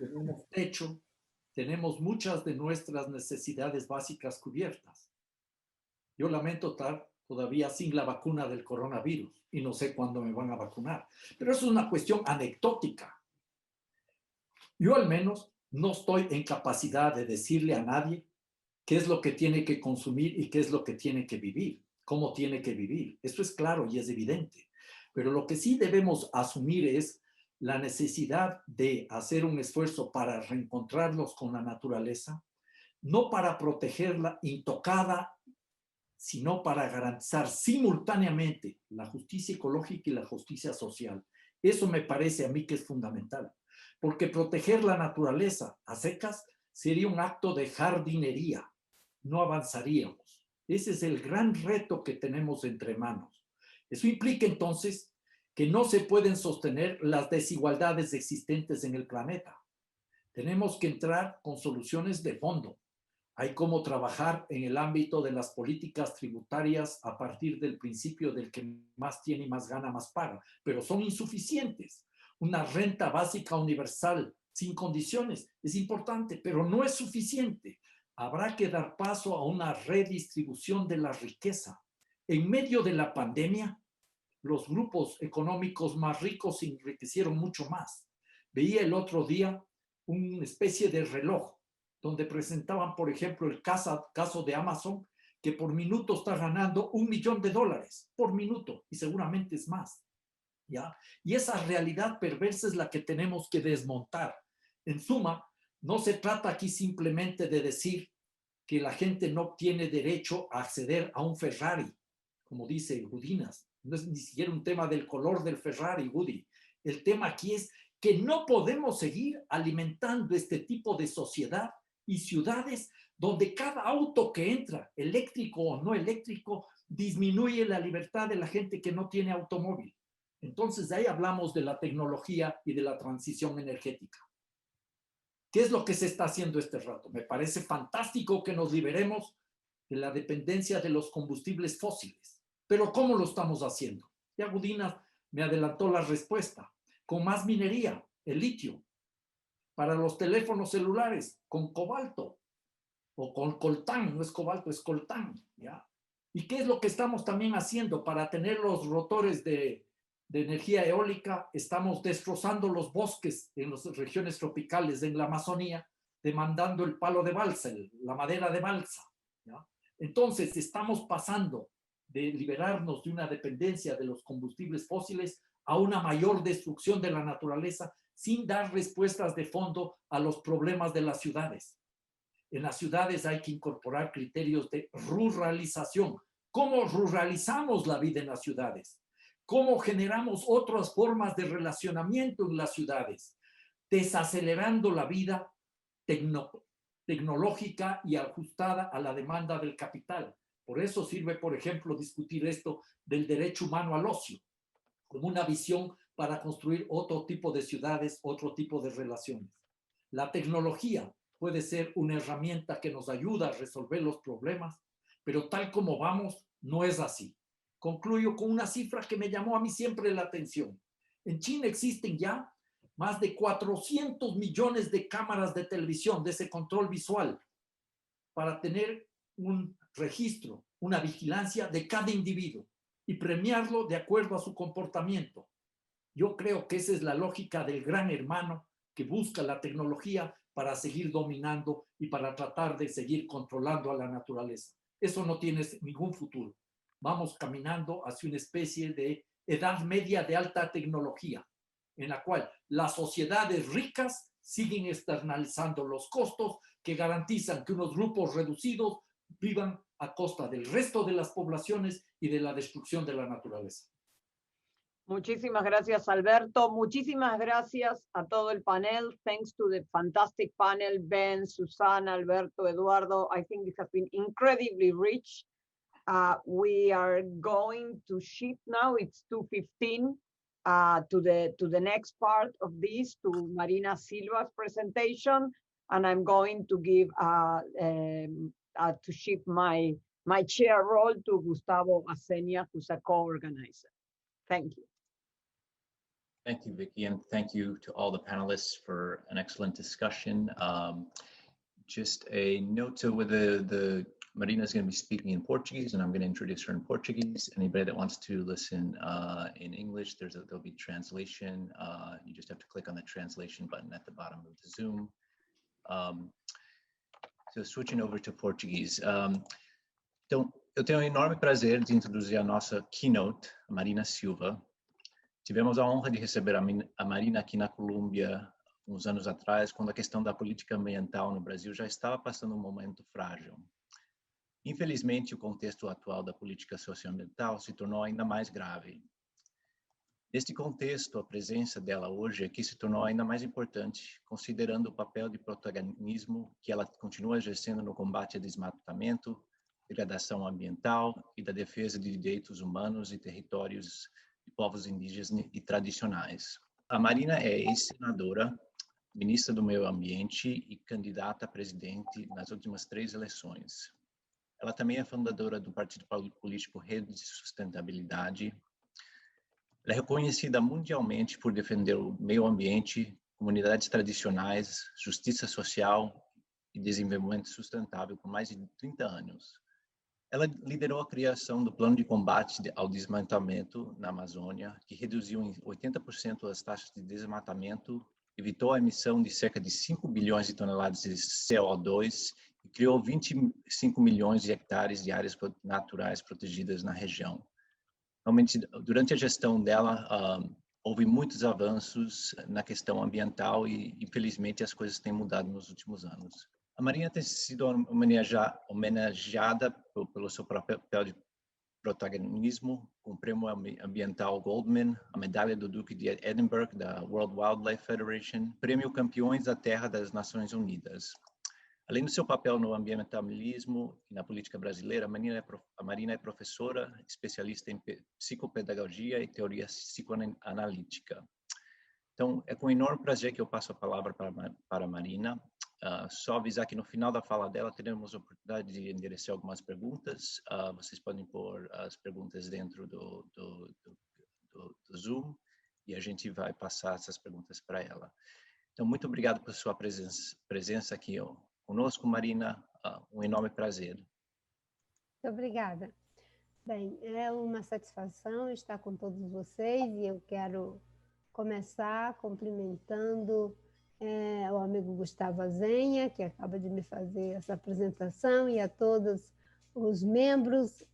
Tenemos techo. Tenemos muchas de nuestras necesidades básicas cubiertas. Yo lamento estar todavía sin la vacuna del coronavirus y no sé cuándo me van a vacunar. Pero eso es una cuestión anecdótica. Yo al menos no estoy en capacidad de decirle a nadie qué es lo que tiene que consumir y qué es lo que tiene que vivir, cómo tiene que vivir. Eso es claro y es evidente. Pero lo que sí debemos asumir es la necesidad de hacer un esfuerzo para reencontrarlos con la naturaleza, no para protegerla intocada, sino para garantizar simultáneamente la justicia ecológica y la justicia social. Eso me parece a mí que es fundamental, porque proteger la naturaleza a secas sería un acto de jardinería, no avanzaríamos. Ese es el gran reto que tenemos entre manos. Eso implica entonces que no se pueden sostener las desigualdades existentes en el planeta. Tenemos que entrar con soluciones de fondo. Hay cómo trabajar en el ámbito de las políticas tributarias a partir del principio del que más tiene y más gana, más paga, pero son insuficientes. Una renta básica universal sin condiciones es importante, pero no es suficiente. Habrá que dar paso a una redistribución de la riqueza. En medio de la pandemia, los grupos económicos más ricos se enriquecieron mucho más. Veía el otro día una especie de reloj donde presentaban, por ejemplo, el caso de Amazon, que por minuto está ganando $1 millón por minuto, y seguramente es más, ¿ya? Y esa realidad perversa es la que tenemos que desmontar. En suma, no se trata aquí simplemente de decir que la gente no tiene derecho a acceder a un Ferrari, como dice Gudinas. No es ni siquiera un tema del color del Ferrari, Woody. El tema aquí es que no podemos seguir alimentando este tipo de sociedad y ciudades donde cada auto que entra, eléctrico o no eléctrico, disminuye la libertad de la gente que no tiene automóvil. Entonces, de ahí hablamos de la tecnología y de la transición energética. ¿Qué es lo que se está haciendo este rato? Me parece fantástico que nos liberemos de la dependencia de los combustibles fósiles. Pero ¿cómo lo estamos haciendo? Ya Gudinas me adelantó la respuesta. Con más minería, el litio. Para los teléfonos celulares, con cobalto. O con coltán, no es cobalto, es coltán. ¿Ya? ¿Y qué es lo que estamos también haciendo para tener los rotores de energía eólica? Estamos destrozando los bosques en las regiones tropicales, en la Amazonía, demandando el palo de balsa, la madera de balsa. ¿Ya? Entonces, estamos pasando de liberarnos de una dependencia de los combustibles fósiles a una mayor destrucción de la naturaleza sin dar respuestas de fondo a los problemas de las ciudades. En las ciudades hay que incorporar criterios de ruralización. ¿Cómo ruralizamos la vida en las ciudades? ¿Cómo generamos otras formas de relacionamiento en las ciudades? Desacelerando la vida tecnológica y ajustada a la demanda del capital. Por eso sirve, por ejemplo, discutir esto del derecho humano al ocio, como una visión para construir otro tipo de ciudades, otro tipo de relaciones. La tecnología puede ser una herramienta que nos ayuda a resolver los problemas, pero tal como vamos, no es así. Concluyo con una cifra que me llamó a mí siempre la atención. En China existen ya más de 400 millones de cámaras de televisión, de ese control visual, para tener un registro, una vigilancia de cada individuo y premiarlo de acuerdo a su comportamiento. Yo creo que esa es la lógica del gran hermano que busca la tecnología para seguir dominando y para tratar de seguir controlando a la naturaleza. Eso no tiene ningún futuro. Vamos caminando hacia una especie de edad media de alta tecnología, en la cual las sociedades ricas siguen externalizando los costos que garantizan que unos grupos reducidos vivan a costa del resto de las poblaciones y de la destrucción de la naturaleza. Muchísimas gracias, Alberto. Muchísimas gracias a todo el panel. Thanks to the fantastic panel, Ben, Susana, Alberto, Eduardo. I think this has been incredibly rich. We are going to shift now. It's 2:15 to the next part of this, to Marina Silva's presentation, and I'm going to give to shift my chair role to Gustavo Acenia, who's a co-organizer. Thank you. Thank you, Vicky, and thank you to all the panelists for an excellent discussion. Just a note to whether Marina is going to be speaking in Portuguese, and I'm going to introduce her in Portuguese. Anybody that wants to listen in English, there'll be translation. You just have to click on the translation button at the bottom of the Zoom. So switching over to Portuguese. Então, eu tenho um enorme prazer de introduzir a nossa keynote, a Marina Silva. Tivemos a honra de receber a Marina aqui na Colômbia uns anos atrás, quando a questão da política ambiental no Brasil já estava passando um momento frágil. Infelizmente, o contexto atual da política socioambiental se tornou ainda mais grave. Neste contexto, a presença dela hoje aqui se tornou ainda mais importante, considerando o papel de protagonismo que ela continua exercendo no combate ao desmatamento, degradação ambiental e da defesa de direitos humanos e territórios de povos indígenas e tradicionais. A Marina é ex-senadora, ministra do Meio Ambiente e candidata a presidente nas últimas 3 eleições. Ela também é fundadora do partido político Rede de Sustentabilidade. Ela é reconhecida mundialmente por defender o meio ambiente, comunidades tradicionais, justiça social e desenvolvimento sustentável por mais de 30 anos. Ela liderou a criação do Plano de Combate ao Desmatamento na Amazônia, que reduziu em 80% as taxas de desmatamento, evitou a emissão de cerca de 5 bilhões de toneladas de CO2 e criou 25 milhões de hectares de áreas naturais protegidas na região. Realmente, durante a gestão dela, houve muitos avanços na questão ambiental e, infelizmente, as coisas têm mudado nos últimos anos. A Marina tem sido homenageada pelo seu papel de protagonismo, com o Prêmio Ambiental Goldman, a Medalha do Duque de Edinburgh, da World Wildlife Federation, Prêmio Campeões da Terra das Nações Unidas. Além do seu papel no ambientalismo e na política brasileira, a Marina é professora, especialista em psicopedagogia e teoria psicoanalítica. Então, é com enorme prazer que eu passo a palavra para a Marina. Só avisar que no final da fala dela teremos a oportunidade de endereçar algumas perguntas. Vocês podem pôr as perguntas dentro do Zoom e a gente vai passar essas perguntas para ela. Então, muito obrigado por sua presença aqui conosco, Marina. Um enorme prazer. Muito obrigada. Bem, é uma satisfação estar com todos vocês e eu quero começar cumprimentando o amigo Gustavo Azenha, que acaba de me fazer essa apresentação, e a todos os membros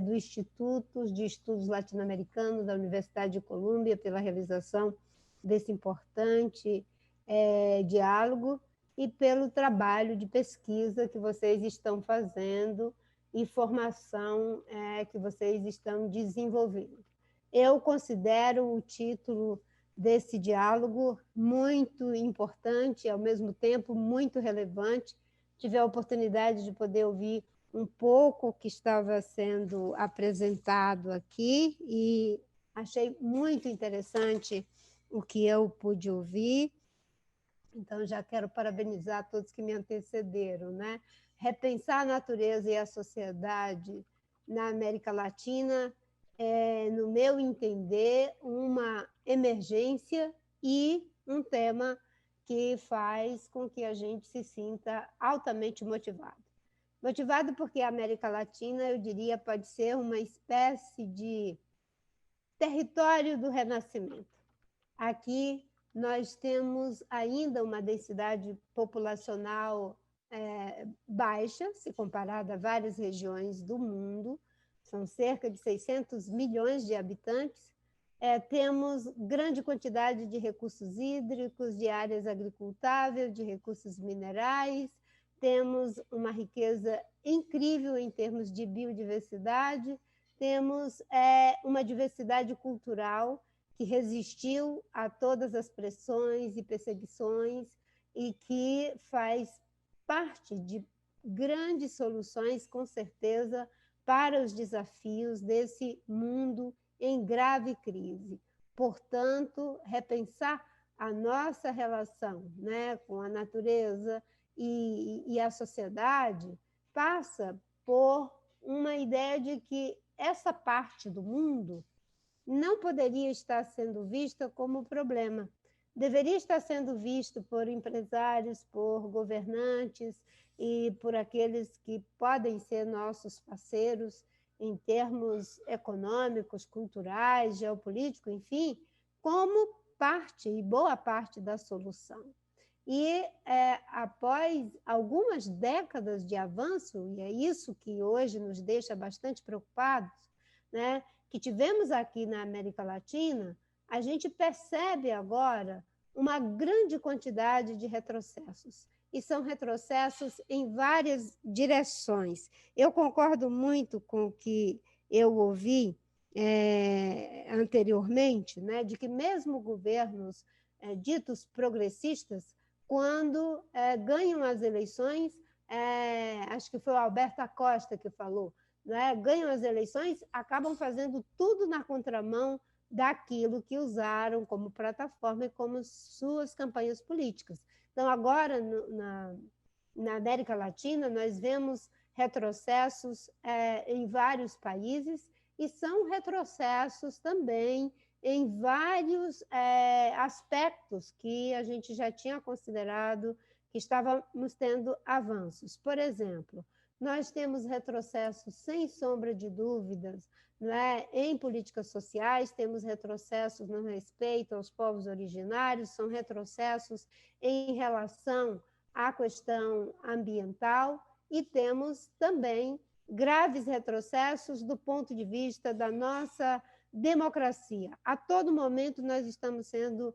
do Instituto de Estudos Latino-Americanos da Universidade de Colômbia pela realização desse importante diálogo e pelo trabalho de pesquisa que vocês estão fazendo e formação que vocês estão desenvolvendo. Eu considero o título desse diálogo muito importante, ao mesmo tempo muito relevante. Tive a oportunidade de poder ouvir um pouco o que estava sendo apresentado aqui e achei muito interessante o que eu pude ouvir. Então, já quero parabenizar todos que me antecederam, né? Repensar a natureza e a sociedade na América Latina é, no meu entender, uma emergência e um tema que faz com que a gente se sinta altamente motivado. Motivado porque a América Latina, eu diria, pode ser uma espécie de território do renascimento. Aqui nós temos ainda uma densidade populacional baixa, se comparada a várias regiões do mundo. São cerca de 600 milhões de habitantes. Temos grande quantidade de recursos hídricos, de áreas agricultáveis, de recursos minerais. Temos uma riqueza incrível em termos de biodiversidade. Temos uma diversidade cultural que resistiu a todas as pressões e perseguições e que faz parte de grandes soluções, com certeza, para os desafios desse mundo em grave crise. Portanto, repensar a nossa relação, né, com a natureza e a sociedade passa por uma ideia de que essa parte do mundo não poderia estar sendo vista como problema. Deveria estar sendo visto por empresários, por governantes, e por aqueles que podem ser nossos parceiros em termos econômicos, culturais, geopolíticos, enfim, como parte e boa parte da solução. E após algumas décadas de avanço, e é isso que hoje nos deixa bastante preocupados, né, que tivemos aqui na América Latina, a gente percebe agora uma grande quantidade de retrocessos. E são retrocessos em várias direções. Eu concordo muito com o que eu ouvi anteriormente, né, de que mesmo governos ditos progressistas, quando ganham as eleições, acho que foi o Alberto Acosta que falou, né, ganham as eleições, acabam fazendo tudo na contramão daquilo que usaram como plataforma e como suas campanhas políticas. Então, agora, na América Latina, nós vemos retrocessos em vários países e são retrocessos também em vários aspectos que a gente já tinha considerado que estávamos tendo avanços. Por exemplo, nós temos retrocessos, sem sombra de dúvidas, né, em políticas sociais, temos retrocessos no respeito aos povos originários, são retrocessos em relação à questão ambiental e temos também graves retrocessos do ponto de vista da nossa democracia. A todo momento nós estamos sendo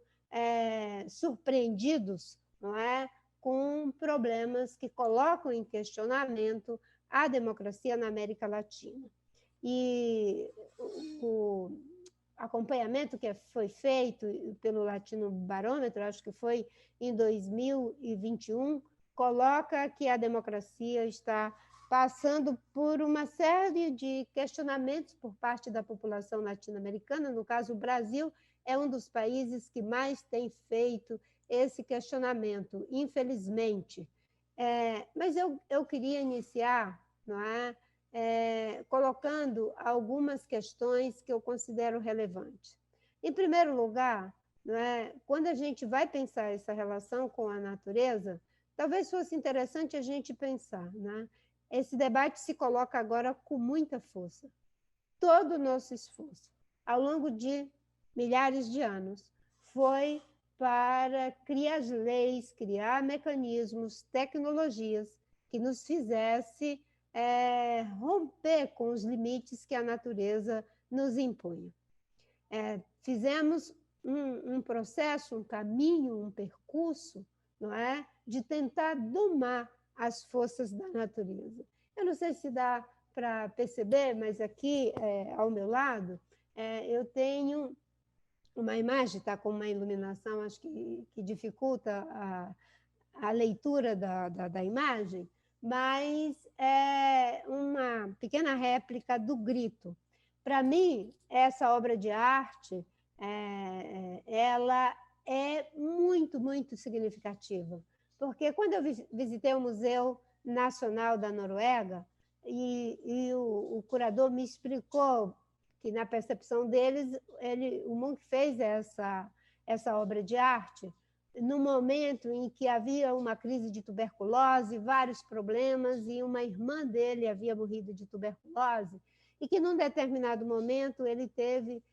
surpreendidos, não é, com problemas que colocam em questionamento a democracia na América Latina. E o acompanhamento que foi feito pelo Latino Barômetro, acho que foi em 2021, coloca que a democracia está passando por uma série de questionamentos por parte da população latino-americana. No caso, o Brasil é um dos países que mais tem feito esse questionamento, infelizmente. Mas eu queria iniciar, não é, colocando algumas questões que eu considero relevantes. Em primeiro lugar, não é, quando a gente vai pensar essa relação com a natureza, talvez fosse interessante a gente pensar, né? Esse debate se coloca agora com muita força. Todo o nosso esforço, ao longo de milhares de anos, foi para criar leis, criar mecanismos, tecnologias que nos fizesse romper com os limites que a natureza nos impunha. Fizemos um processo, um caminho, um percurso, não é, de tentar domar as forças da natureza. Eu não sei se dá para perceber, mas aqui ao meu lado eu tenho uma imagem, está com uma iluminação, acho que dificulta a leitura da imagem, mas é uma pequena réplica do Grito. Para mim, essa obra de arte, ela é muito, muito significativa, porque quando eu visitei o Museu Nacional da Noruega, e o curador me explicou que, na percepção deles, o Munch fez essa obra de arte no momento em que havia uma crise de tuberculose, vários problemas, e uma irmã dele havia morrido de tuberculose, e que, num determinado momento, ele teve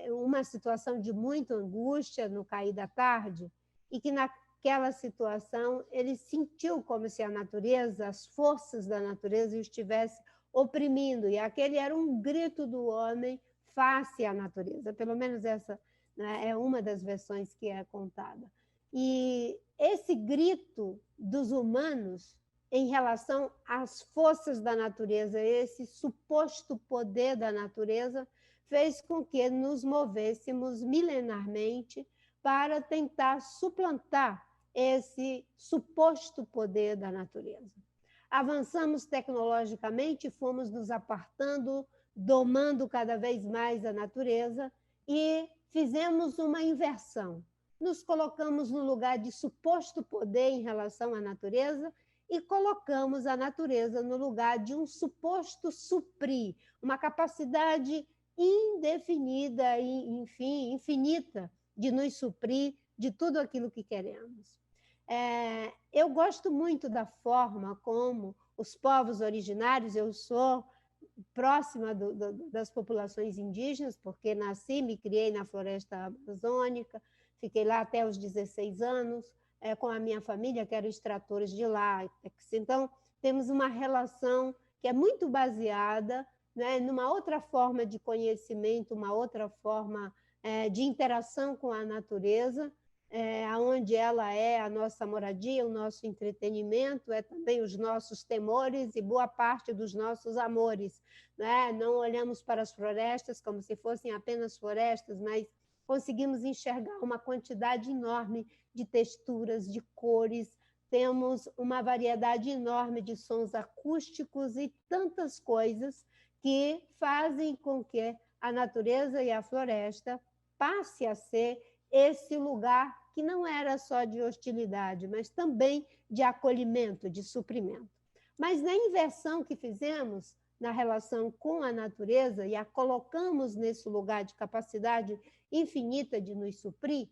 uma situação de muita angústia no cair da tarde, e que, naquela situação, ele sentiu como se a natureza, as forças da natureza, o estivesse oprimindo, e aquele era um grito do homem face à natureza. Pelo menos essa, né, é uma das versões que é contada. E esse grito dos humanos em relação às forças da natureza, esse suposto poder da natureza, fez com que nos movêssemos milenarmente para tentar suplantar esse suposto poder da natureza. Avançamos tecnologicamente, fomos nos apartando, domando cada vez mais a natureza e fizemos uma inversão. Nos colocamos no lugar de suposto poder em relação à natureza e colocamos a natureza no lugar de um suposto suprir, uma capacidade indefinida e, enfim, infinita de nos suprir de tudo aquilo que queremos. Eu gosto muito da forma como os povos originários, eu sou próxima das populações indígenas, porque nasci, me criei na floresta amazônica, fiquei lá até os 16 anos, com a minha família, que eram extratores de lá. Então, temos uma relação que é muito baseada, né, numa outra forma de conhecimento, uma outra forma de interação com a natureza, onde ela é a nossa moradia, o nosso entretenimento, é também os nossos temores e boa parte dos nossos amores. Né? Não olhamos para as florestas como se fossem apenas florestas, mas conseguimos enxergar uma quantidade enorme de texturas, de cores, temos uma variedade enorme de sons acústicos e tantas coisas que fazem com que a natureza e a floresta passe a ser esse lugar que não era só de hostilidade, mas também de acolhimento, de suprimento. Mas na inversão que fizemos na relação com a natureza e a colocamos nesse lugar de capacidade infinita de nos suprir,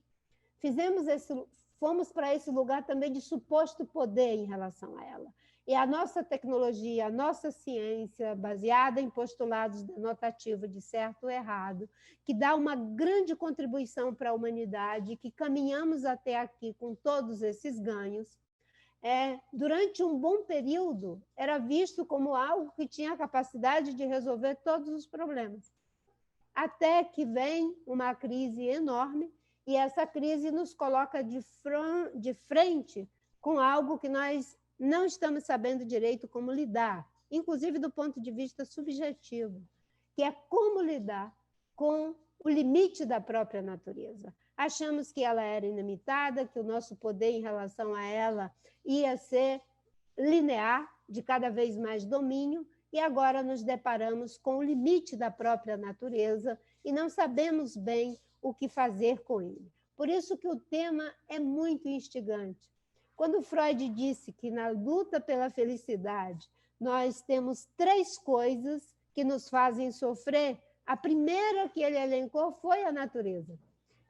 fomos para esse lugar também de suposto poder em relação a ela. E a nossa tecnologia, a nossa ciência, baseada em postulados denotativos de certo ou errado, que dá uma grande contribuição para a humanidade, que caminhamos até aqui com todos esses ganhos, durante um bom período, era visto como algo que tinha a capacidade de resolver todos os problemas. Até que vem uma crise enorme, e essa crise nos coloca de frente com algo que nós não estamos sabendo direito como lidar, inclusive do ponto de vista subjetivo, que é como lidar com o limite da própria natureza. Achamos que ela era ilimitada, que o nosso poder em relação a ela ia ser linear, de cada vez mais domínio, e agora nos deparamos com o limite da própria natureza e não sabemos bem o que fazer com ele. Por isso que o tema é muito instigante. Quando Freud disse que na luta pela felicidade nós temos 3 coisas que nos fazem sofrer, a primeira que ele elencou foi a natureza.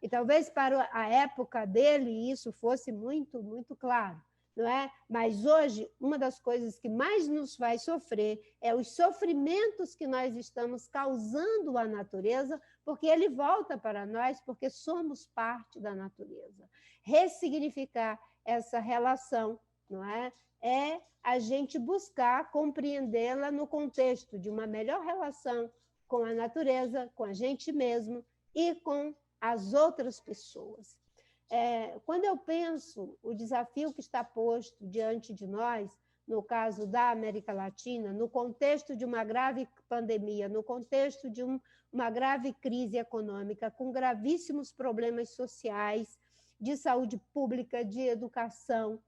E talvez para a época dele isso fosse muito, muito claro, não é? Mas hoje, uma das coisas que mais nos faz sofrer é os sofrimentos que nós estamos causando à natureza, porque ele volta para nós, porque somos parte da natureza. Ressignificar essa relação, não é? É a gente buscar compreendê-la no contexto de uma melhor relação com a natureza, com a gente mesmo e com as outras pessoas. Quando eu penso o desafio que está posto diante de nós, no caso da América Latina, no contexto de uma grave pandemia, no contexto de uma grave crise econômica, com gravíssimos problemas sociais, de saúde pública, de educação,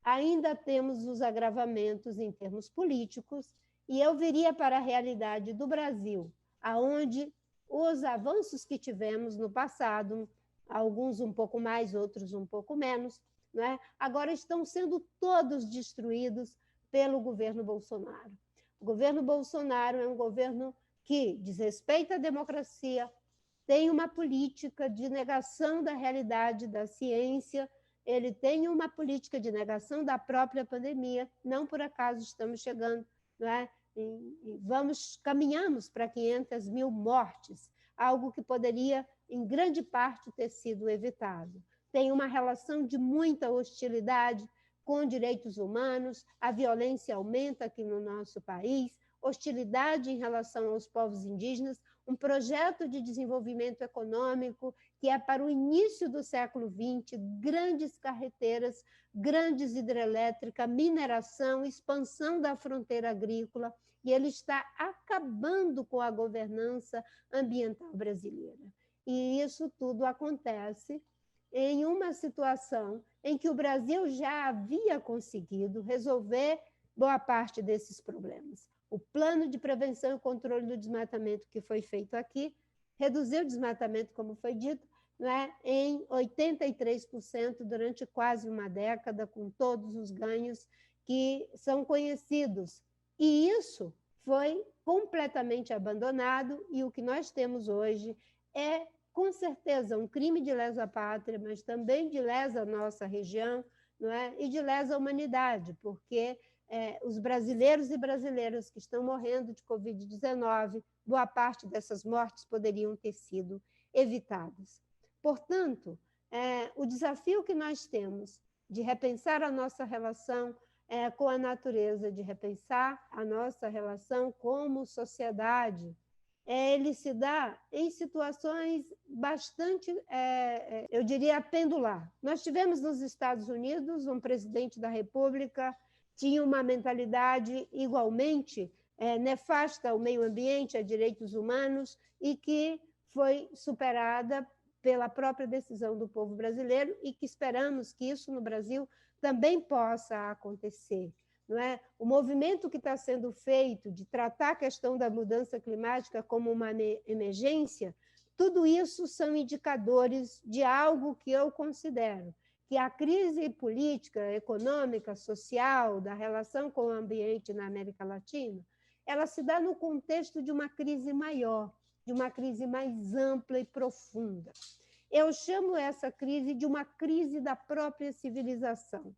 ainda temos os agravamentos em termos políticos, e eu viria para a realidade do Brasil, aonde os avanços que tivemos no passado, alguns um pouco mais, outros um pouco menos, não é? Agora estão sendo todos destruídos pelo governo Bolsonaro. O governo Bolsonaro é um governo que desrespeita a democracia, tem uma política de negação da realidade da ciência, ele tem uma política de negação da própria pandemia, não por acaso estamos chegando, não é? Caminhamos para 500 mil mortes, algo que poderia, em grande parte, ter sido evitado. Tem uma relação de muita hostilidade com direitos humanos, a violência aumenta aqui no nosso país, hostilidade em relação aos povos indígenas, um projeto de desenvolvimento econômico que é para o início do século XX, grandes carreteiras, grandes hidrelétricas, mineração, expansão da fronteira agrícola, e ele está acabando com a governança ambiental brasileira. E isso tudo acontece em uma situação em que o Brasil já havia conseguido resolver boa parte desses problemas. O plano de prevenção e controle do desmatamento que foi feito aqui reduziu o desmatamento, como foi dito, né, em 83% durante quase uma década, com todos os ganhos que são conhecidos. E isso foi completamente abandonado, e o que nós temos hoje é, com certeza, um crime de lesa pátria, mas também de lesa nossa região, não é? E de lesa humanidade, porque os brasileiros e brasileiras que estão morrendo de Covid-19, boa parte dessas mortes poderiam ter sido evitadas. Portanto, o desafio que nós temos de repensar a nossa relação com a natureza, de repensar a nossa relação como sociedade, ele se dá em situações bastante, eu diria, pendular. Nós tivemos nos Estados Unidos um presidente da República, tinha uma mentalidade igualmente nefasta ao meio ambiente, a direitos humanos, e que foi superada pela própria decisão do povo brasileiro e que esperamos que isso no Brasil também possa acontecer. Não é? O movimento que está sendo feito de tratar a questão da mudança climática como uma emergência, tudo isso são indicadores de algo que eu considero que a crise política, econômica, social, da relação com o ambiente na América Latina, ela se dá no contexto de uma crise maior, de uma crise mais ampla e profunda. Eu chamo essa crise de uma crise da própria civilização.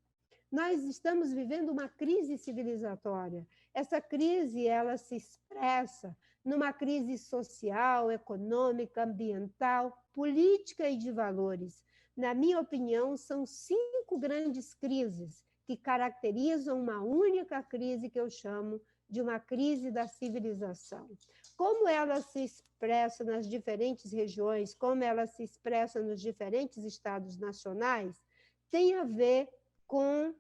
Nós estamos vivendo uma crise civilizatória. Essa crise, ela se expressa numa crise social, econômica, ambiental, política e de valores. Na minha opinião, são 5 grandes crises que caracterizam uma única crise que eu chamo de uma crise da civilização. Como ela se expressa nas diferentes regiões, como ela se expressa nos diferentes estados nacionais, tem a ver com,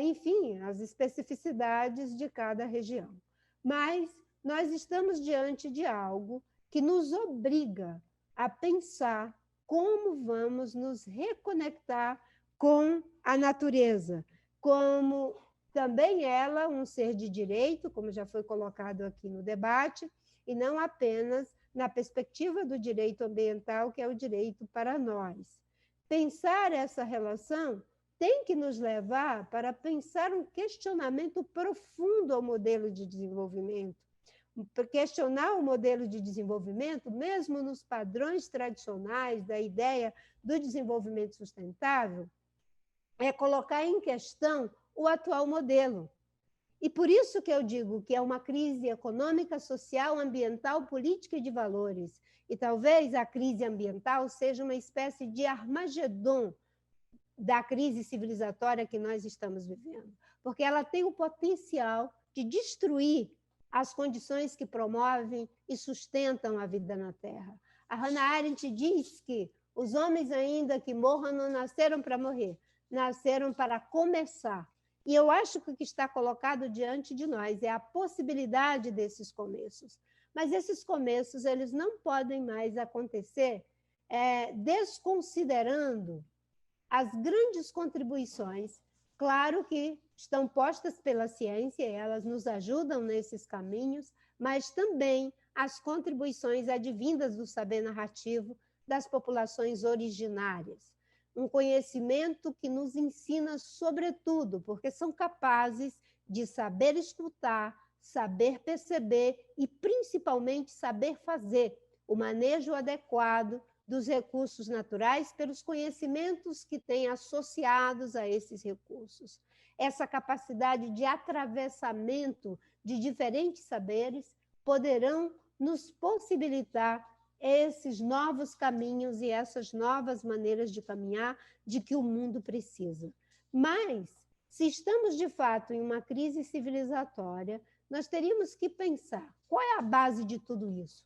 enfim, as especificidades de cada região. Mas nós estamos diante de algo que nos obriga a pensar como vamos nos reconectar com a natureza, como também ela um ser de direito, como já foi colocado aqui no debate, e não apenas na perspectiva do direito ambiental, que é o direito para nós. Pensar essa relação tem que nos levar para pensar um questionamento profundo ao modelo de desenvolvimento. Questionar o modelo de desenvolvimento, mesmo nos padrões tradicionais da ideia do desenvolvimento sustentável, é colocar em questão o atual modelo. E por isso que eu digo que é uma crise econômica, social, ambiental, política e de valores. E talvez a crise ambiental seja uma espécie de Armagedon da crise civilizatória que nós estamos vivendo, porque ela tem o potencial de destruir as condições que promovem e sustentam a vida na Terra. A Hannah Arendt diz que os homens, ainda que morram, não nasceram para morrer, nasceram para começar. E eu acho que o que está colocado diante de nós é a possibilidade desses começos. Mas esses começos, eles não podem mais acontecer desconsiderando as grandes contribuições, claro que estão postas pela ciência, elas nos ajudam nesses caminhos, mas também as contribuições advindas do saber narrativo das populações originárias. Um conhecimento que nos ensina sobretudo, porque são capazes de saber escutar, saber perceber e, principalmente, saber fazer o manejo adequado dos recursos naturais pelos conhecimentos que têm associados a esses recursos. Essa capacidade de atravessamento de diferentes saberes poderão nos possibilitar esses novos caminhos e essas novas maneiras de caminhar de que o mundo precisa. Mas, se estamos de fato em uma crise civilizatória, nós teríamos que pensar qual é a base de tudo isso.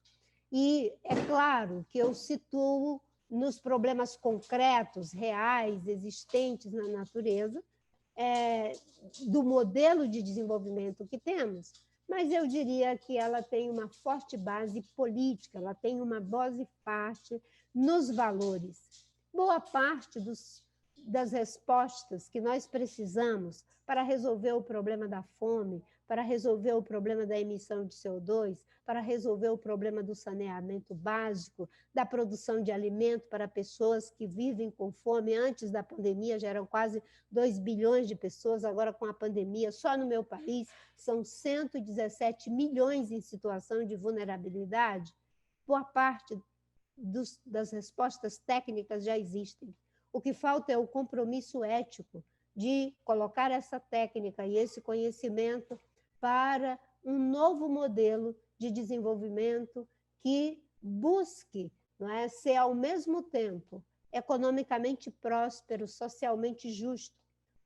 E é claro que eu situo nos problemas concretos, reais, existentes na natureza, do modelo de desenvolvimento que temos, mas eu diria que ela tem uma forte base política, ela tem uma base forte nos valores. Boa parte das respostas que nós precisamos para resolver o problema da fome, para resolver o problema da emissão de CO2, para resolver o problema do saneamento básico, da produção de alimento para pessoas que vivem com fome. Antes da pandemia já eram quase 2 bilhões de pessoas, agora com a pandemia, só no meu país, são 117 milhões em situação de vulnerabilidade. Boa parte das respostas técnicas já existem. O que falta é o compromisso ético de colocar essa técnica e esse conhecimento para um novo modelo de desenvolvimento que busque, não é, ser, ao mesmo tempo, economicamente próspero, socialmente justo,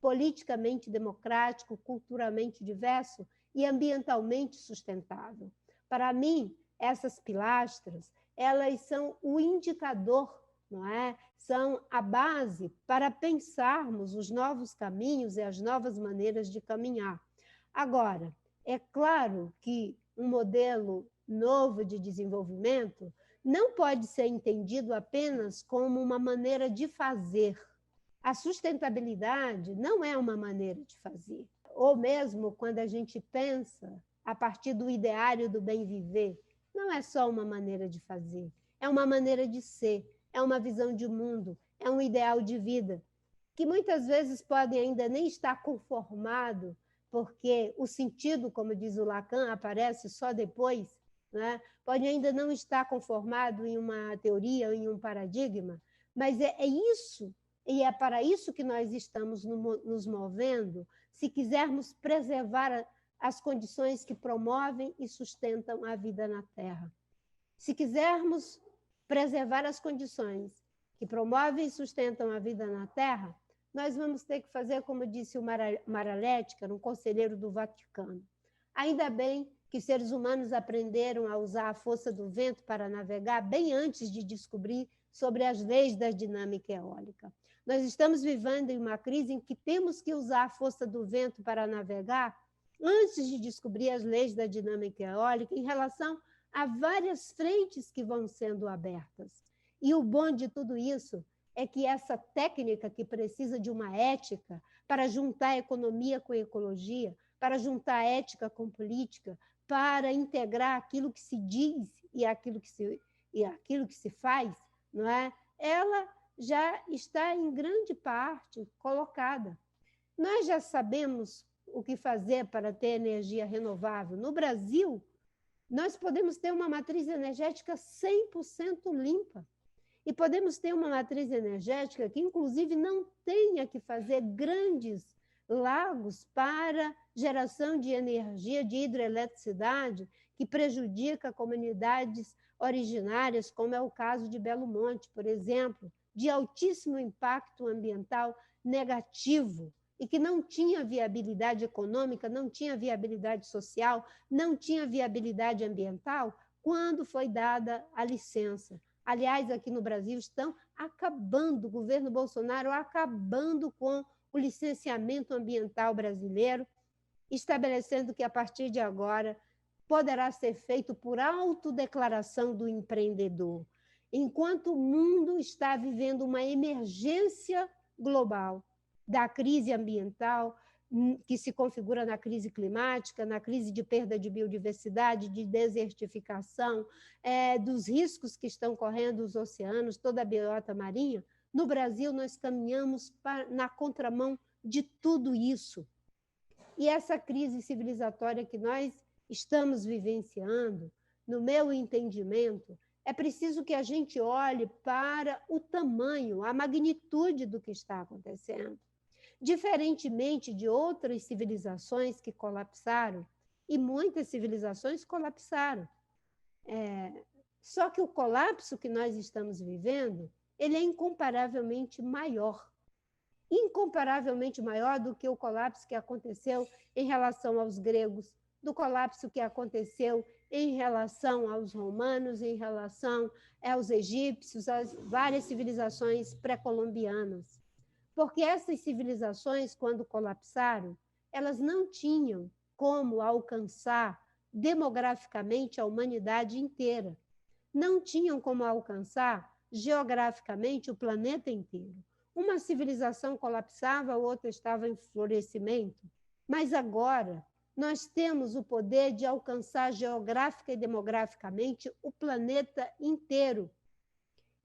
politicamente democrático, culturalmente diverso e ambientalmente sustentável. Para mim, essas pilastras, elas são o indicador, não é? São a base para pensarmos os novos caminhos e as novas maneiras de caminhar. Agora, é claro que um modelo novo de desenvolvimento não pode ser entendido apenas como uma maneira de fazer. A sustentabilidade não é uma maneira de fazer. Ou mesmo quando a gente pensa a partir do ideário do bem viver, não é só uma maneira de fazer, é uma maneira de ser, é uma visão de mundo, é um ideal de vida, que muitas vezes podem ainda nem estar conformado, porque o sentido, como diz o Lacan, aparece só depois, né? Pode ainda não estar conformado em uma teoria, em um paradigma, mas é isso, e é para isso que nós estamos nos movendo, se quisermos preservar as condições que promovem e sustentam a vida na Terra. Se quisermos preservar as condições que promovem e sustentam a vida na Terra, nós vamos ter que fazer, como disse o Maralete, que era um conselheiro do Vaticano. Ainda bem que os seres humanos aprenderam a usar a força do vento para navegar bem antes de descobrir sobre as leis da dinâmica eólica. Nós estamos vivendo em uma crise em que temos que usar a força do vento para navegar antes de descobrir as leis da dinâmica eólica em relação a várias frentes que vão sendo abertas. E o bom de tudo isso é que essa técnica que precisa de uma ética para juntar economia com ecologia, para juntar ética com política, para integrar aquilo que se diz e aquilo que se faz, não é? Ela já está em grande parte colocada. Nós já sabemos o que fazer para ter energia renovável. No Brasil, nós podemos ter uma matriz energética 100% limpa. E podemos ter uma matriz energética que, inclusive, não tenha que fazer grandes lagos para geração de energia, de hidroeletricidade, que prejudica comunidades originárias, como é o caso de Belo Monte, por exemplo, de altíssimo impacto ambiental negativo, e que não tinha viabilidade econômica, não tinha viabilidade social, não tinha viabilidade ambiental, quando foi dada a licença. Aliás, aqui no Brasil estão acabando, o governo Bolsonaro acabando com o licenciamento ambiental brasileiro, estabelecendo que, a partir de agora, poderá ser feito por autodeclaração do empreendedor. Enquanto o mundo está vivendo uma emergência global da crise ambiental, que se configura na crise climática, na crise de perda de biodiversidade, de desertificação, dos riscos que estão correndo os oceanos, toda a biota marinha, no Brasil nós caminhamos na contramão de tudo isso. E essa crise civilizatória que nós estamos vivenciando, no meu entendimento, é preciso que a gente olhe para o tamanho, a magnitude do que está acontecendo. Diferentemente de outras civilizações que colapsaram, e muitas civilizações colapsaram. Só que o colapso que nós estamos vivendo, ele é incomparavelmente maior do que o colapso que aconteceu em relação aos gregos, do colapso que aconteceu em relação aos romanos, em relação aos egípcios, às várias civilizações pré-colombianas. Porque essas civilizações, quando colapsaram, elas não tinham como alcançar demograficamente a humanidade inteira. Não tinham como alcançar geograficamente o planeta inteiro. Uma civilização colapsava, a outra estava em florescimento. Mas agora nós temos o poder de alcançar geográfica e demograficamente o planeta inteiro.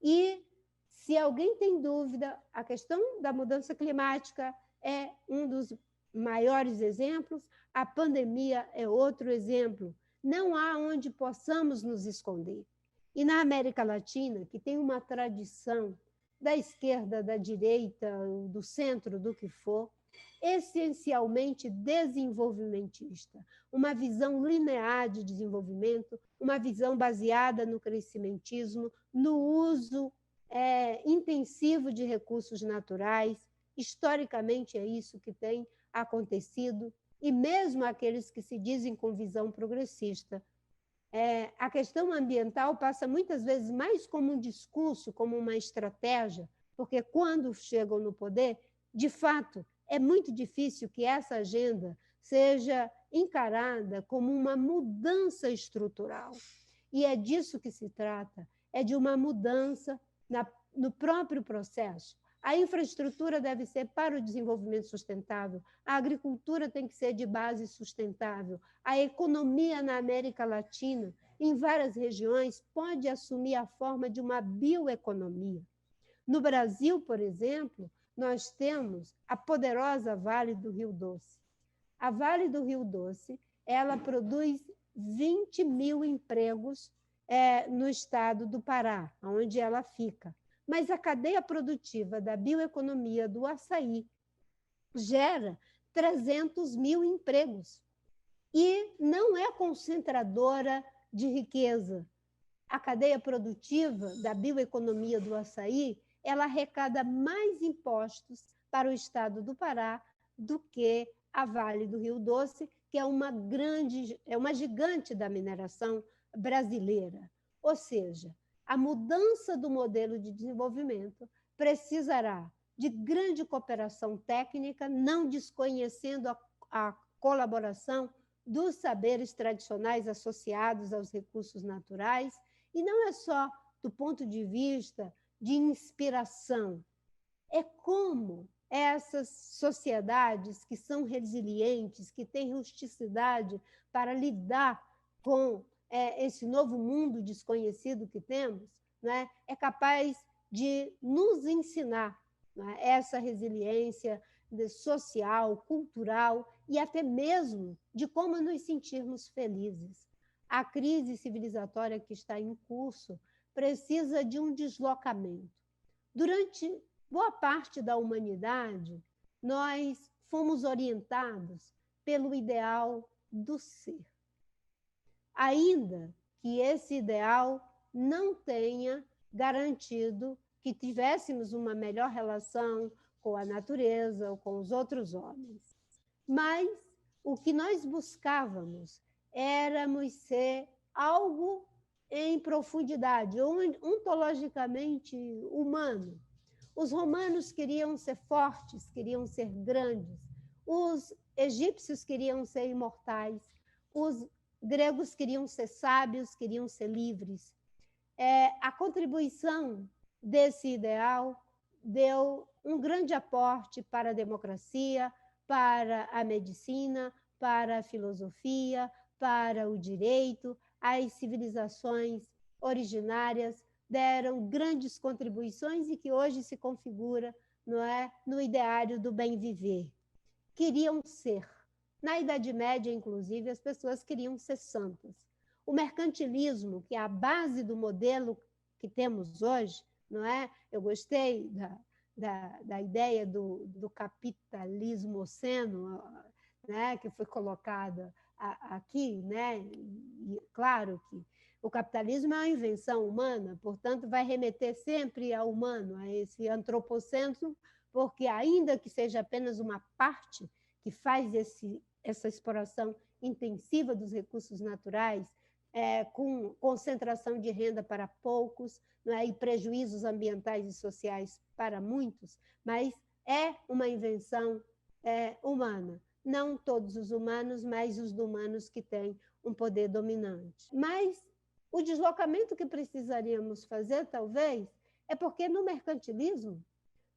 E se alguém tem dúvida, a questão da mudança climática é um dos maiores exemplos, a pandemia é outro exemplo. Não há onde possamos nos esconder. E na América Latina, que tem uma tradição da esquerda, da direita, do centro, do que for, essencialmente desenvolvimentista, uma visão linear de desenvolvimento, uma visão baseada no crescimentismo, no uso intensivo de recursos naturais. Historicamente é isso que tem acontecido, e mesmo aqueles que se dizem com visão progressista a questão ambiental passa muitas vezes mais como um discurso, como uma estratégia, porque quando chegam no poder, de fato, é muito difícil que essa agenda seja encarada como uma mudança estrutural. E é disso que se trata, é de uma mudança no próprio processo. A infraestrutura deve ser para o desenvolvimento sustentável, a agricultura tem que ser de base sustentável, a economia na América Latina, em várias regiões, pode assumir a forma de uma bioeconomia. No Brasil, por exemplo, nós temos a poderosa Vale do Rio Doce. A Vale do Rio Doce, ela produz 20 mil empregos no estado do Pará, onde ela fica. Mas a cadeia produtiva da bioeconomia do açaí gera 300 mil empregos e não é concentradora de riqueza. A cadeia produtiva da bioeconomia do açaí, ela arrecada mais impostos para o estado do Pará do que a Vale do Rio Doce, que é uma gigante da mineração brasileira. Ou seja, a mudança do modelo de desenvolvimento precisará de grande cooperação técnica, não desconhecendo a colaboração dos saberes tradicionais associados aos recursos naturais, e não é só do ponto de vista de inspiração, é como essas sociedades que são resilientes, que têm rusticidade para lidar com esse novo mundo desconhecido que temos, né, é capaz de nos ensinar, né, essa resiliência social, cultural e até mesmo de como nos sentirmos felizes. A crise civilizatória que está em curso precisa de um deslocamento. Durante boa parte da humanidade, nós fomos orientados pelo ideal do ser. Ainda que esse ideal não tenha garantido que tivéssemos uma melhor relação com a natureza ou com os outros homens. Mas o que nós buscávamos éramos ser algo em profundidade, ontologicamente humano. Os romanos queriam ser fortes, queriam ser grandes. Os egípcios queriam ser imortais. Os gregos queriam ser sábios, queriam ser livres. A contribuição desse ideal deu um grande aporte para a democracia, para a medicina, para a filosofia, para o direito. As civilizações originárias deram grandes contribuições e que hoje se configura, não é, no ideário do bem viver. Queriam ser. Na Idade Média, inclusive, as pessoas queriam ser santas. O mercantilismo, que é a base do modelo que temos hoje, não é? Eu gostei da ideia do capitalismo oceno, né, que foi colocada aqui, né? E, claro que o capitalismo é uma invenção humana, portanto, vai remeter sempre ao humano, a esse antropocentro, porque, ainda que seja apenas uma parte que faz essa exploração intensiva dos recursos naturais, com concentração de renda para poucos, né, e prejuízos ambientais e sociais para muitos, mas é uma invenção humana. Não todos os humanos, mas os humanos que têm um poder dominante. Mas o deslocamento que precisaríamos fazer, talvez, é porque no mercantilismo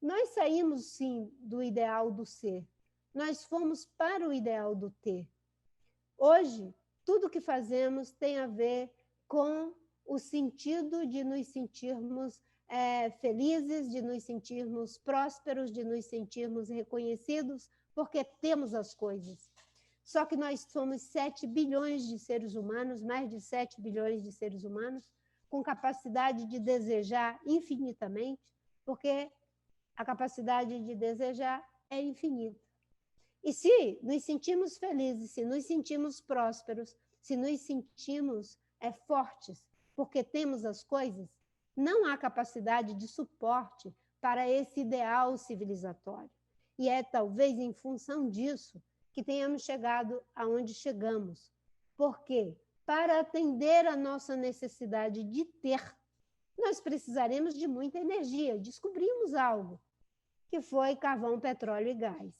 nós saímos, sim, do ideal do ser. Nós fomos para o ideal do ter. Hoje, tudo que fazemos tem a ver com o sentido de nos sentirmos felizes, de nos sentirmos prósperos, de nos sentirmos reconhecidos, porque temos as coisas. Só que nós somos 7 bilhões de seres humanos, mais de 7 bilhões de seres humanos, com capacidade de desejar infinitamente, porque a capacidade de desejar é infinita. E se nos sentimos felizes, se nos sentimos prósperos, se nos sentimos fortes, porque temos as coisas, não há capacidade de suporte para esse ideal civilizatório. E é talvez em função disso que tenhamos chegado aonde chegamos. Por quê? para atender a nossa necessidade de ter, nós precisaremos de muita energia. Descobrimos algo, que foi carvão, petróleo e gás.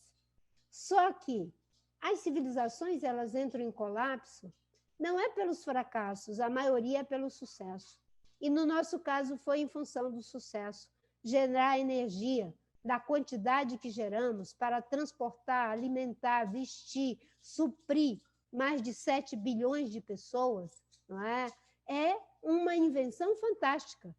Só que as civilizações, elas entram em colapso, não é pelos fracassos, a maioria é pelo sucesso. E no nosso caso foi em função do sucesso, gerar energia, da quantidade que geramos para transportar, alimentar, vestir, suprir mais de 7 bilhões de pessoas, não é? É uma invenção fantástica.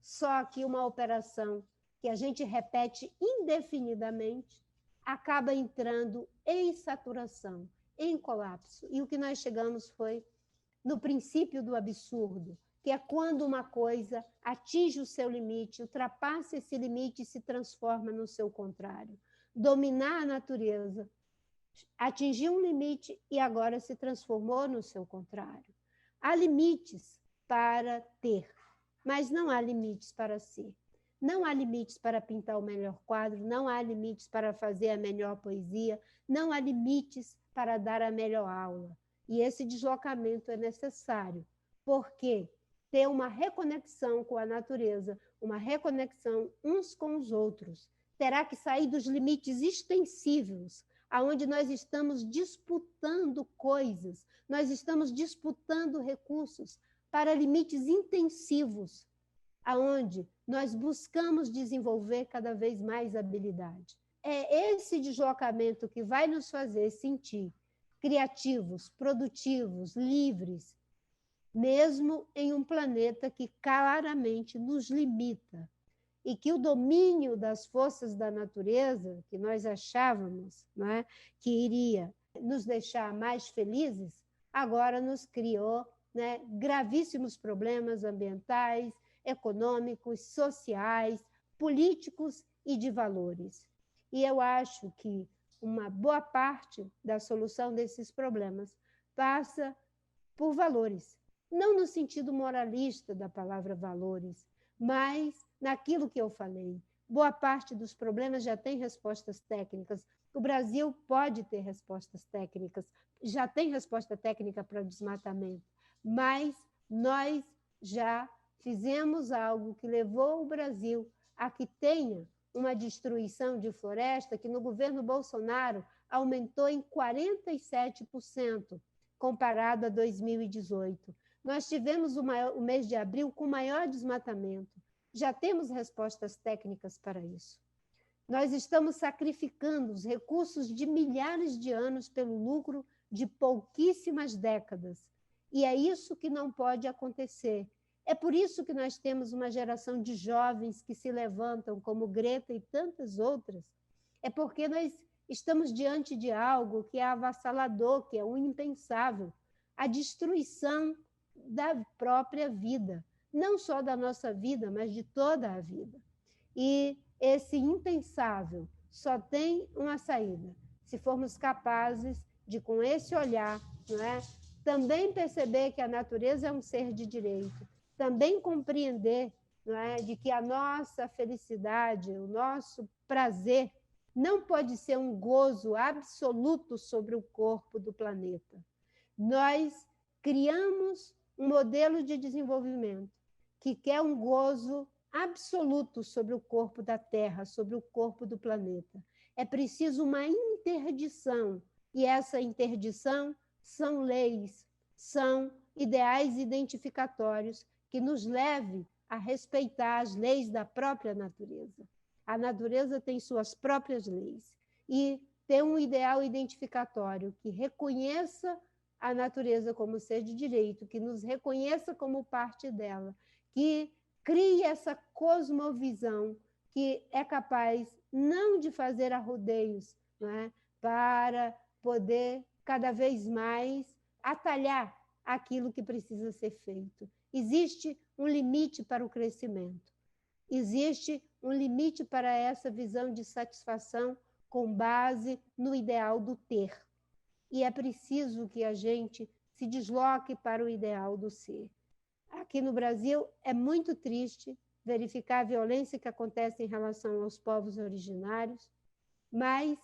Só que uma operação que a gente repete indefinidamente acaba entrando em saturação, em colapso. E o que nós chegamos foi no princípio do absurdo, que é quando uma coisa atinge o seu limite, ultrapassa esse limite e se transforma no seu contrário. Dominar a natureza, atingiu um limite e agora se transformou no seu contrário. Há limites para ter, mas não há limites para ser. Não há limites para pintar o melhor quadro, não há limites para fazer a melhor poesia, não há limites para dar a melhor aula. E esse deslocamento é necessário, porque ter uma reconexão com a natureza, uma reconexão uns com os outros, terá que sair dos limites extensivos, aonde nós estamos disputando coisas, nós estamos disputando recursos para limites intensivos, aonde nós buscamos desenvolver cada vez mais habilidade. É esse deslocamento que vai nos fazer sentir criativos, produtivos, livres, mesmo em um planeta que claramente nos limita e que o domínio das forças da natureza, que nós achávamos, não é, que iria nos deixar mais felizes, agora nos criou, né, gravíssimos problemas ambientais, econômicos, sociais, políticos e de valores. E eu acho que uma boa parte da solução desses problemas passa por valores. Não no sentido moralista da palavra valores, mas naquilo que eu falei. Boa parte dos problemas já tem respostas técnicas. O Brasil pode ter respostas técnicas, já tem resposta técnica para o desmatamento, mas nós já fizemos algo que levou o Brasil a que tenha uma destruição de floresta que no governo Bolsonaro aumentou em 47% comparado a 2018. Nós tivemos o mês de abril com maior desmatamento. Já temos respostas técnicas para isso. Nós estamos sacrificando os recursos de milhares de anos pelo lucro de pouquíssimas décadas. E é isso que não pode acontecer. É por isso que nós temos uma geração de jovens que se levantam, como Greta e tantas outras. É porque nós estamos diante de algo que é avassalador, que é o impensável. A destruição da própria vida. Não só da nossa vida, mas de toda a vida. E esse impensável só tem uma saída. Se formos capazes de, com esse olhar, não é, também perceber que a natureza é um ser de direito, também compreender, não é, de que a nossa felicidade, o nosso prazer, não pode ser um gozo absoluto sobre o corpo do planeta. Nós criamos um modelo de desenvolvimento que quer um gozo absoluto sobre o corpo da Terra, sobre o corpo do planeta. É preciso uma interdição, e essa interdição são leis, são ideais identificatórios que nos leve a respeitar as leis da própria natureza. A natureza tem suas próprias leis e tem um ideal identificatório que reconheça a natureza como ser de direito, que nos reconheça como parte dela, que crie essa cosmovisão que é capaz não de fazer arrodeios, não é? Para poder cada vez mais atalhar aquilo que precisa ser feito. Existe um limite para o crescimento, existe um limite para essa visão de satisfação com base no ideal do ter. E é preciso que a gente se desloque para o ideal do ser. Aqui no Brasil é muito triste verificar a violência que acontece em relação aos povos originários, mas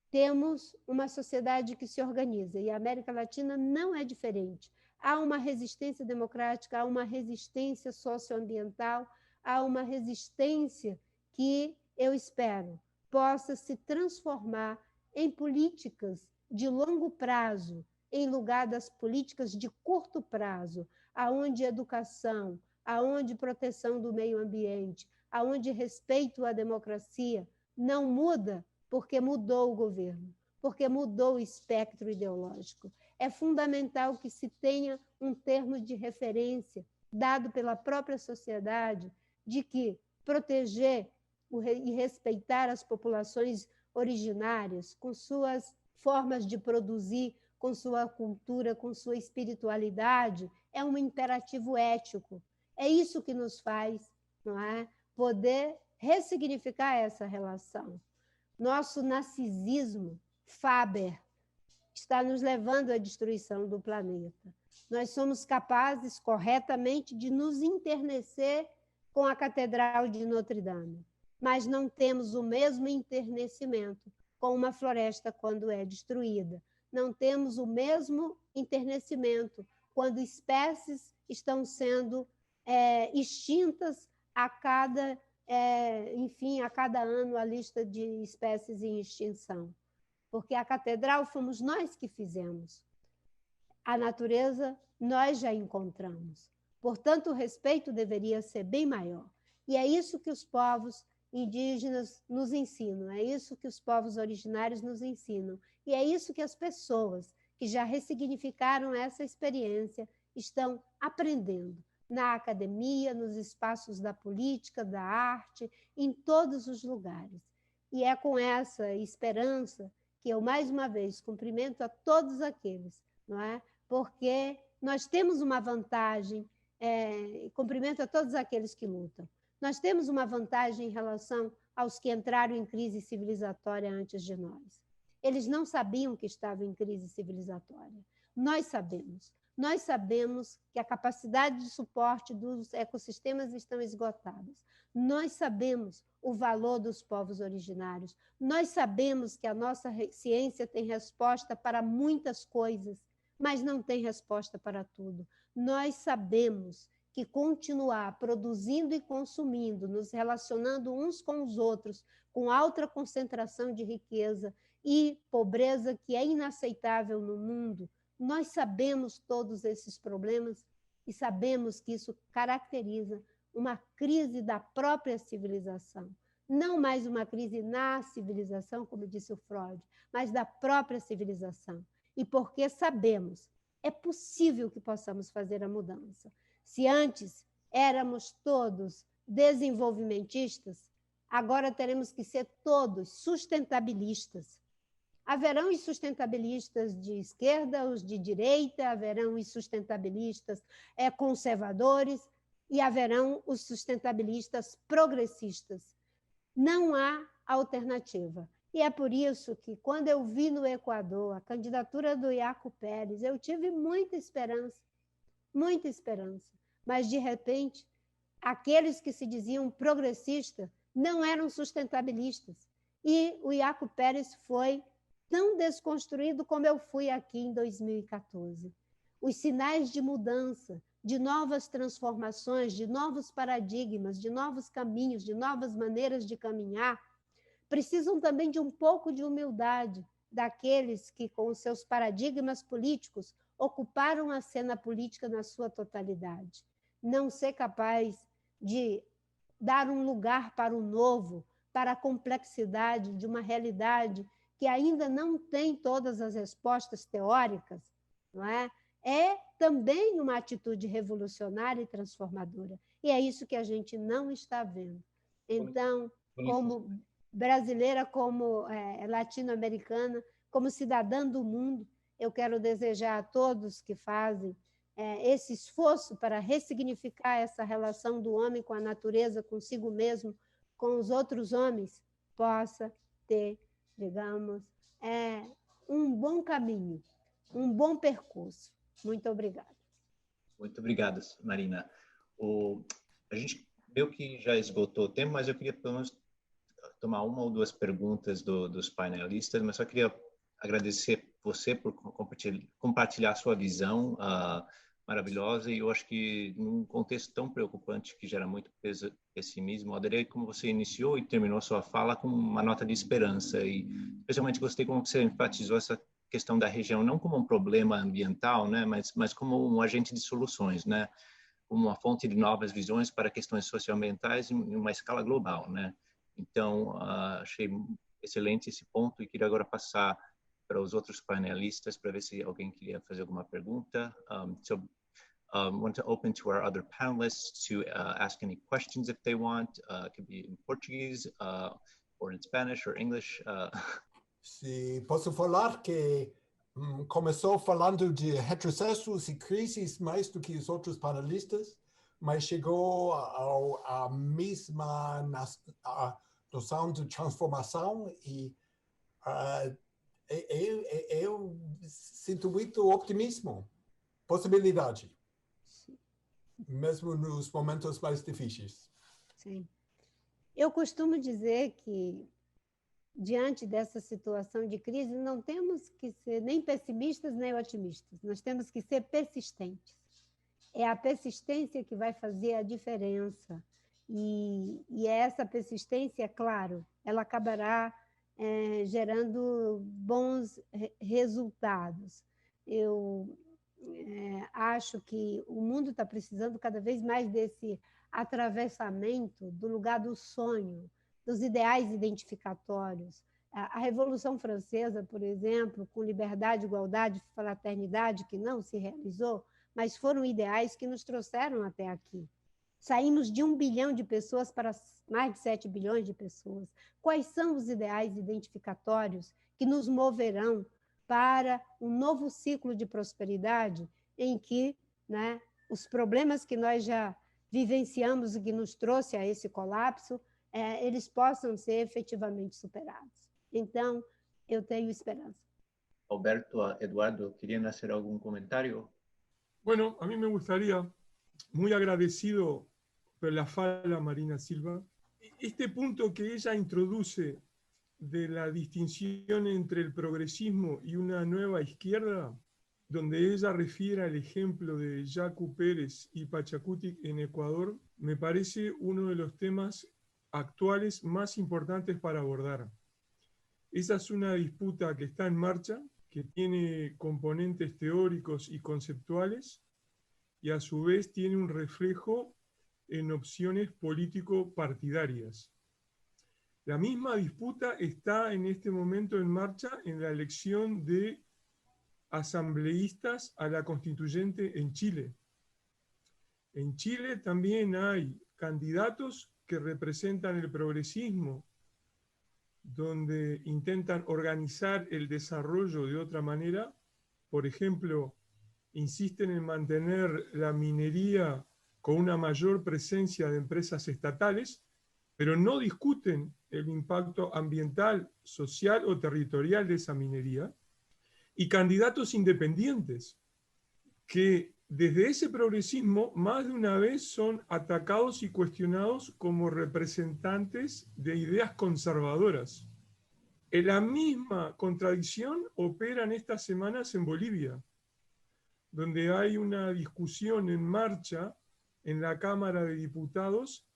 temos uma sociedade que se organiza e a América Latina não é diferente. há uma resistência democrática, há uma resistência socioambiental, há uma resistência que eu espero possa se transformar em políticas de longo prazo, em lugar das políticas de curto prazo, aonde educação, aonde proteção do meio ambiente, aonde respeito à democracia não muda porque mudou o governo, porque mudou o espectro ideológico. É fundamental que se tenha um termo de referência dado pela própria sociedade de que proteger e respeitar as populações originárias com suas formas de produzir, com sua cultura, com sua espiritualidade, é um imperativo ético. É isso que nos faz, não é, poder ressignificar essa relação. Nosso narcisismo, Faber, está nos levando à destruição do planeta. Nós somos capazes, corretamente, de nos enternecer com a Catedral de Notre Dame, mas não temos o mesmo enternecimento com uma floresta quando é destruída. Não temos o mesmo enternecimento quando espécies estão sendo extintas a cada, enfim, a cada ano a lista de espécies em extinção. Porque a catedral fomos nós que fizemos. A natureza nós já encontramos. Portanto, o respeito deveria ser bem maior. E é isso que os povos indígenas nos ensinam, é isso que os povos originários nos ensinam. E é isso que as pessoas que já ressignificaram essa experiência estão aprendendo na academia, nos espaços da política, da arte, em todos os lugares. E é com essa esperança que eu, mais uma vez, cumprimento a todos aqueles, não é? Porque nós temos uma vantagem, cumprimento a todos aqueles que lutam. Nós temos uma vantagem em relação aos que entraram em crise civilizatória antes de nós. Eles não sabiam que estavam em crise civilizatória. Nós sabemos. Nós sabemos que a capacidade de suporte dos ecossistemas estão esgotadas. Nós sabemos o valor dos povos originários. Nós sabemos que a nossa ciência tem resposta para muitas coisas, mas não tem resposta para tudo. Nós sabemos que continuar produzindo e consumindo, nos relacionando uns com os outros, com alta concentração de riqueza e pobreza que é inaceitável no mundo, nós sabemos todos esses problemas e sabemos que isso caracteriza uma crise da própria civilização. Não mais uma crise na civilização, como disse o Freud, mas da própria civilização. E porque sabemos, é possível que possamos fazer a mudança. Se antes éramos todos desenvolvimentistas, agora teremos que ser todos sustentabilistas. Haverão os sustentabilistas de esquerda, os de direita, haverão os sustentabilistas conservadores e haverão os sustentabilistas progressistas. Não há alternativa. E é por isso que, quando eu vi no Equador a candidatura do Yaku Pérez, eu tive muita esperança. Mas, de repente, aqueles que se diziam progressistas não eram sustentabilistas. E o Yaku Pérez foi tão desconstruído como eu fui aqui em 2014. Os sinais de mudança, de novas transformações, de novos paradigmas, de novos caminhos, de novas maneiras de caminhar, precisam também de um pouco de humildade daqueles que, com os seus paradigmas políticos, ocuparam a cena política na sua totalidade. Não ser capaz de dar um lugar para o novo, para a complexidade de uma realidade que ainda não tem todas as respostas teóricas, não é? É também uma atitude revolucionária e transformadora. E é isso que a gente não está vendo. Então, como brasileira, como latino-americana, como cidadã do mundo, eu quero desejar a todos que fazem esse esforço para ressignificar essa relação do homem com a natureza, consigo mesmo, com os outros homens, possa ter, digamos, um bom caminho, um bom percurso. Muito obrigada. Muito obrigado, Marina. A gente viu que já esgotou o tempo, mas eu queria pelo menos tomar uma ou duas perguntas dos painelistas, mas só queria agradecer você por compartilhar sua visão maravilhosa, e eu acho que num contexto tão preocupante que gera muito pessimismo, eu adorei como você iniciou e terminou sua fala com uma nota de esperança, e especialmente gostei como você enfatizou essa questão da região não como um problema ambiental, né, mas como um agente de soluções, né, como uma fonte de novas visões para questões socioambientais em uma escala global, né. Então, achei excelente esse ponto e queria agora passar para os outros panelistas para ver se alguém queria fazer alguma pergunta. Want to open to our other panelists to ask any questions if they want. It could be in Portuguese or in Spanish or English. Se posso falar que começou falando de retrocessos e crises mais do que os outros panelistas, mas chegou à mesma noção de transformação e eu sinto muito optimismo, possibilidade, mesmo nos momentos mais difíceis. Sim. Eu costumo dizer que, diante dessa situação de crise, não temos que ser nem pessimistas nem otimistas, nós temos que ser persistentes. É a persistência que vai fazer a diferença. E essa persistência, claro, ela acabará gerando bons resultados. Eu acho que o mundo está precisando cada vez mais desse atravessamento do lugar do sonho, dos ideais identificatórios. A Revolução Francesa, por exemplo, com liberdade, igualdade, fraternidade, que não se realizou, mas foram ideais que nos trouxeram até aqui. Saímos de 1 bilhão de pessoas para mais de 7 bilhões de pessoas. Quais são os ideais identificatórios que nos moverão para um novo ciclo de prosperidade em que, né, os problemas que nós já vivenciamos e que nos trouxe a esse colapso, eles possam ser efetivamente superados. Então, eu tenho esperança. Alberto, Eduardo, ¿querían hacer algún comentario? Bueno, a mí me gustaría, muy agradecido por la fala Marina Silva, este punto que ella introduce de la distinción entre el progresismo y una nueva izquierda, donde ella refiere al ejemplo de Yacu Pérez y Pachacutic en Ecuador, me parece uno de los temas actuales más importantes para abordar. Esa es una disputa que está en marcha, que tiene componentes teóricos y conceptuales, y a su vez tiene un reflejo en opciones político-partidarias. La misma disputa está en este momento en marcha en la elección de asambleístas a la constituyente en Chile. En Chile también hay candidatos que representan el progresismo, donde intentan organizar el desarrollo de otra manera. Por ejemplo, insisten en mantener la minería con una mayor presencia de empresas estatales, pero no discuten el impacto ambiental, social o territorial de esa minería. Y candidatos independientes que desde ese progresismo más de una vez son atacados y cuestionados como representantes de ideas conservadoras. En la misma contradicción operan estas semanas en Bolivia, donde hay una discusión en marcha en la Cámara de Diputados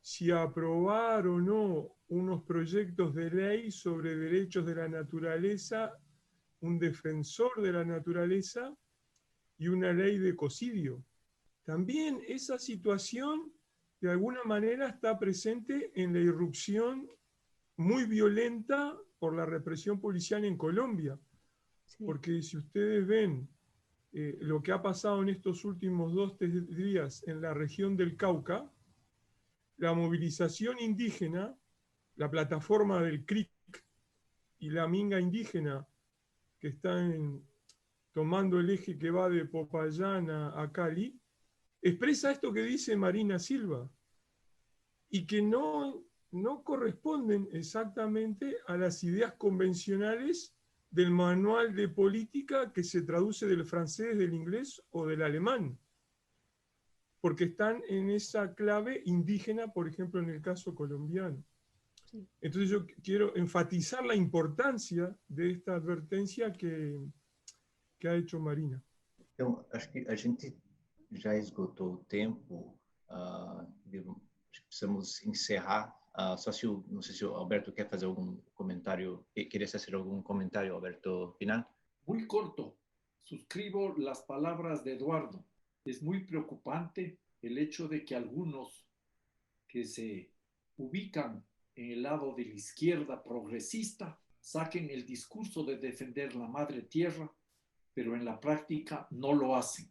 si aprobar o no unos proyectos de ley sobre derechos de la naturaleza, un defensor de la naturaleza y una ley de ecocidio. También esa situación de alguna manera está presente en la irrupción muy violenta por la represión policial en Colombia. Sí. Porque si ustedes ven lo que ha pasado en estos últimos 2-3 días en la región del Cauca, la movilización indígena, la plataforma del CRIC y la minga indígena que están tomando el eje que va de Popayán a Cali, expresa esto que dice Marina Silva y que no corresponden exactamente a las ideas convencionales del manual de política que se traduce del francés, del inglés o del alemán, porque están en esa clave indígena, por ejemplo, en el caso colombiano. Sí. Entonces yo quiero enfatizar la importancia de esta advertencia que ha hecho Marina. Então, acho que a gente já esgotou o tempo, precisamos encerrar. Só se não sei se o Alberto quer fazer algum comentário, ¿quieres hacer algún comentario, Alberto, final? Muy corto. Suscribo las palabras de Eduardo. Es muy preocupante el hecho de que algunos que se ubican en el lado de la izquierda progresista saquen el discurso de defender la madre tierra, pero en la práctica no lo hacen.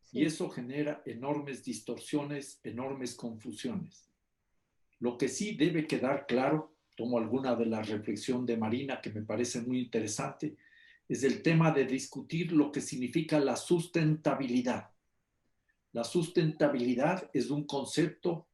Sí. Y eso genera enormes distorsiones, enormes confusiones. Lo que sí debe quedar claro, tomo alguna de la reflexión de Marina que me parece muy interesante, es el tema de discutir lo que significa la sustentabilidad. La sustentabilidad es un concepto,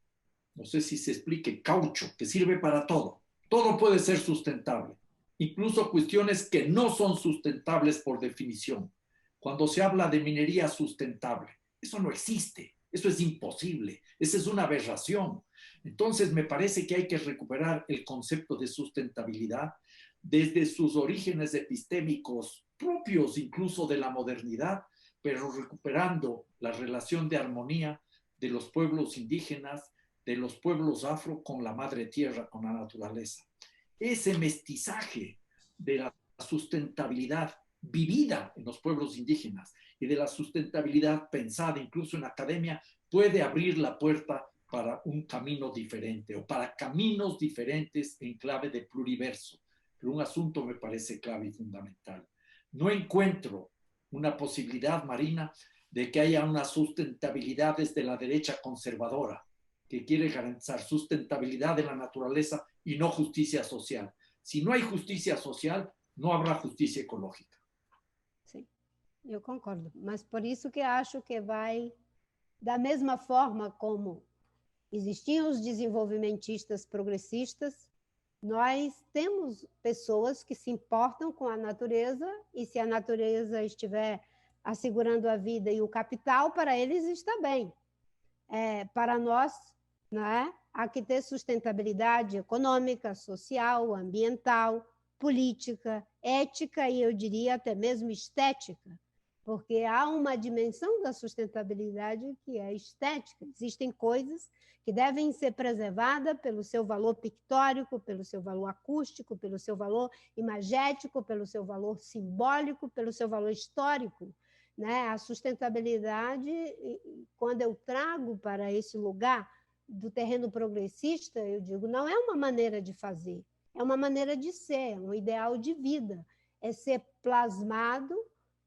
no sé si se explique, caucho, que sirve para todo. Todo puede ser sustentable, incluso cuestiones que no son sustentables por definición. Cuando se habla de minería sustentable, eso no existe, eso es imposible, esa es una aberración. Entonces me parece que hay que recuperar el concepto de sustentabilidad desde sus orígenes epistémicos propios incluso de la modernidad, pero recuperando la relación de armonía de los pueblos indígenas, de los pueblos afro con la madre tierra, con la naturaleza. Ese mestizaje de la sustentabilidad vivida en los pueblos indígenas y de la sustentabilidad pensada incluso en la academia puede abrir la puerta para un camino diferente o para caminos diferentes en clave de pluriverso. Pero un asunto me parece clave y fundamental. No encuentro una posibilidad, Marina, de que haya una sustentabilidad desde la derecha conservadora, que quiere garantizar sustentabilidad de la naturaleza y no justicia social. Si no hay justicia social, no habrá justicia ecológica. Sim, eu concordo. Mas por isso que acho que vai, da mesma forma como existiam os desenvolvimentistas progressistas, nós temos pessoas que se importam com a natureza e se a natureza estiver assegurando a vida e o capital, para eles está bem. Para nós, né, há que ter sustentabilidade econômica, social, ambiental, política, ética e eu diria até mesmo estética, porque há uma dimensão da sustentabilidade que é estética. Existem coisas que devem ser preservadas pelo seu valor pictórico, pelo seu valor acústico, pelo seu valor imagético, pelo seu valor simbólico, pelo seu valor histórico, né? A sustentabilidade, quando eu trago para esse lugar do terreno progressista, eu digo, não é uma maneira de fazer, é uma maneira de ser, um ideal de vida, é ser plasmado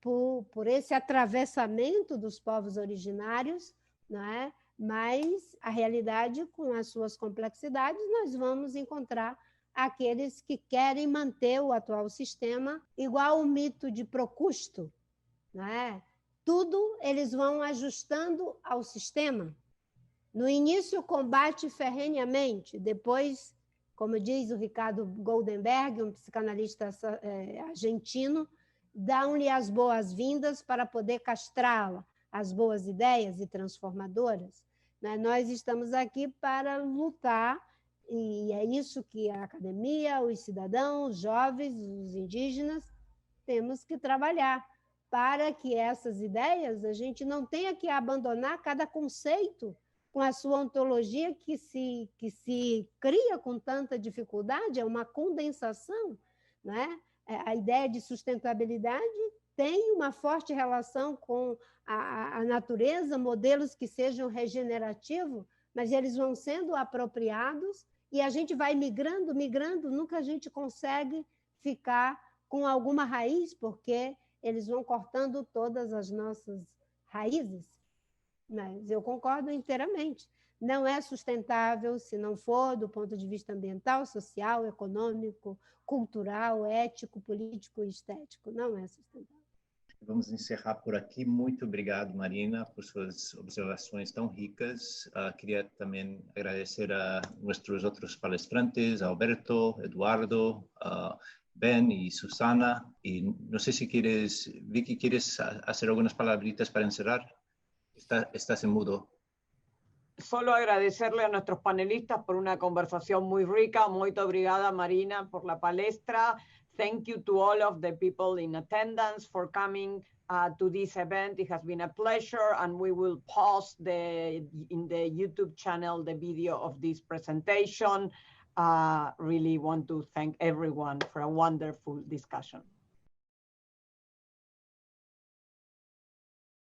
por esse atravessamento dos povos originários, né? Mas a realidade, com as suas complexidades, nós vamos encontrar aqueles que querem manter o atual sistema, igual o mito de Procusto, né? Tudo eles vão ajustando ao sistema. No início, combate ferrenhamente, depois, como diz o Ricardo Goldenberg, um psicanalista argentino, dão-lhe as boas-vindas para poder castrá-la, as boas ideias e transformadoras. Nós estamos aqui para lutar, e é isso que a academia, os cidadãos, os jovens, os indígenas, temos que trabalhar, para que essas ideias a gente não tenha que abandonar cada conceito com a sua ontologia que se cria com tanta dificuldade, é uma condensação, né? A ideia de sustentabilidade tem uma forte relação com a natureza, modelos que sejam regenerativos, mas eles vão sendo apropriados e a gente vai migrando, nunca a gente consegue ficar com alguma raiz, porque eles vão cortando todas as nossas raízes. Mas eu concordo inteiramente. Não é sustentável se não for do ponto de vista ambiental, social, econômico, cultural, ético, político e estético. Não é sustentável. Vamos encerrar por aqui. Muito obrigado, Marina, por suas observações tão ricas. Queria também agradecer a nossos outros palestrantes, Alberto, Eduardo, Ben y Susana. Y no sé si quieres, Vicky, ¿quieres hacer algunas palabritas para encerrar? Estás en mudo. Solo agradecerle a nuestros panelistas por una conversación muy rica. Muito obrigada, Marina, por la palestra. Thank you to all of the people in attendance for coming to this event. It has been a pleasure, and we will post in the YouTube channel the video of this presentation. Really want to thank everyone for a wonderful discussion.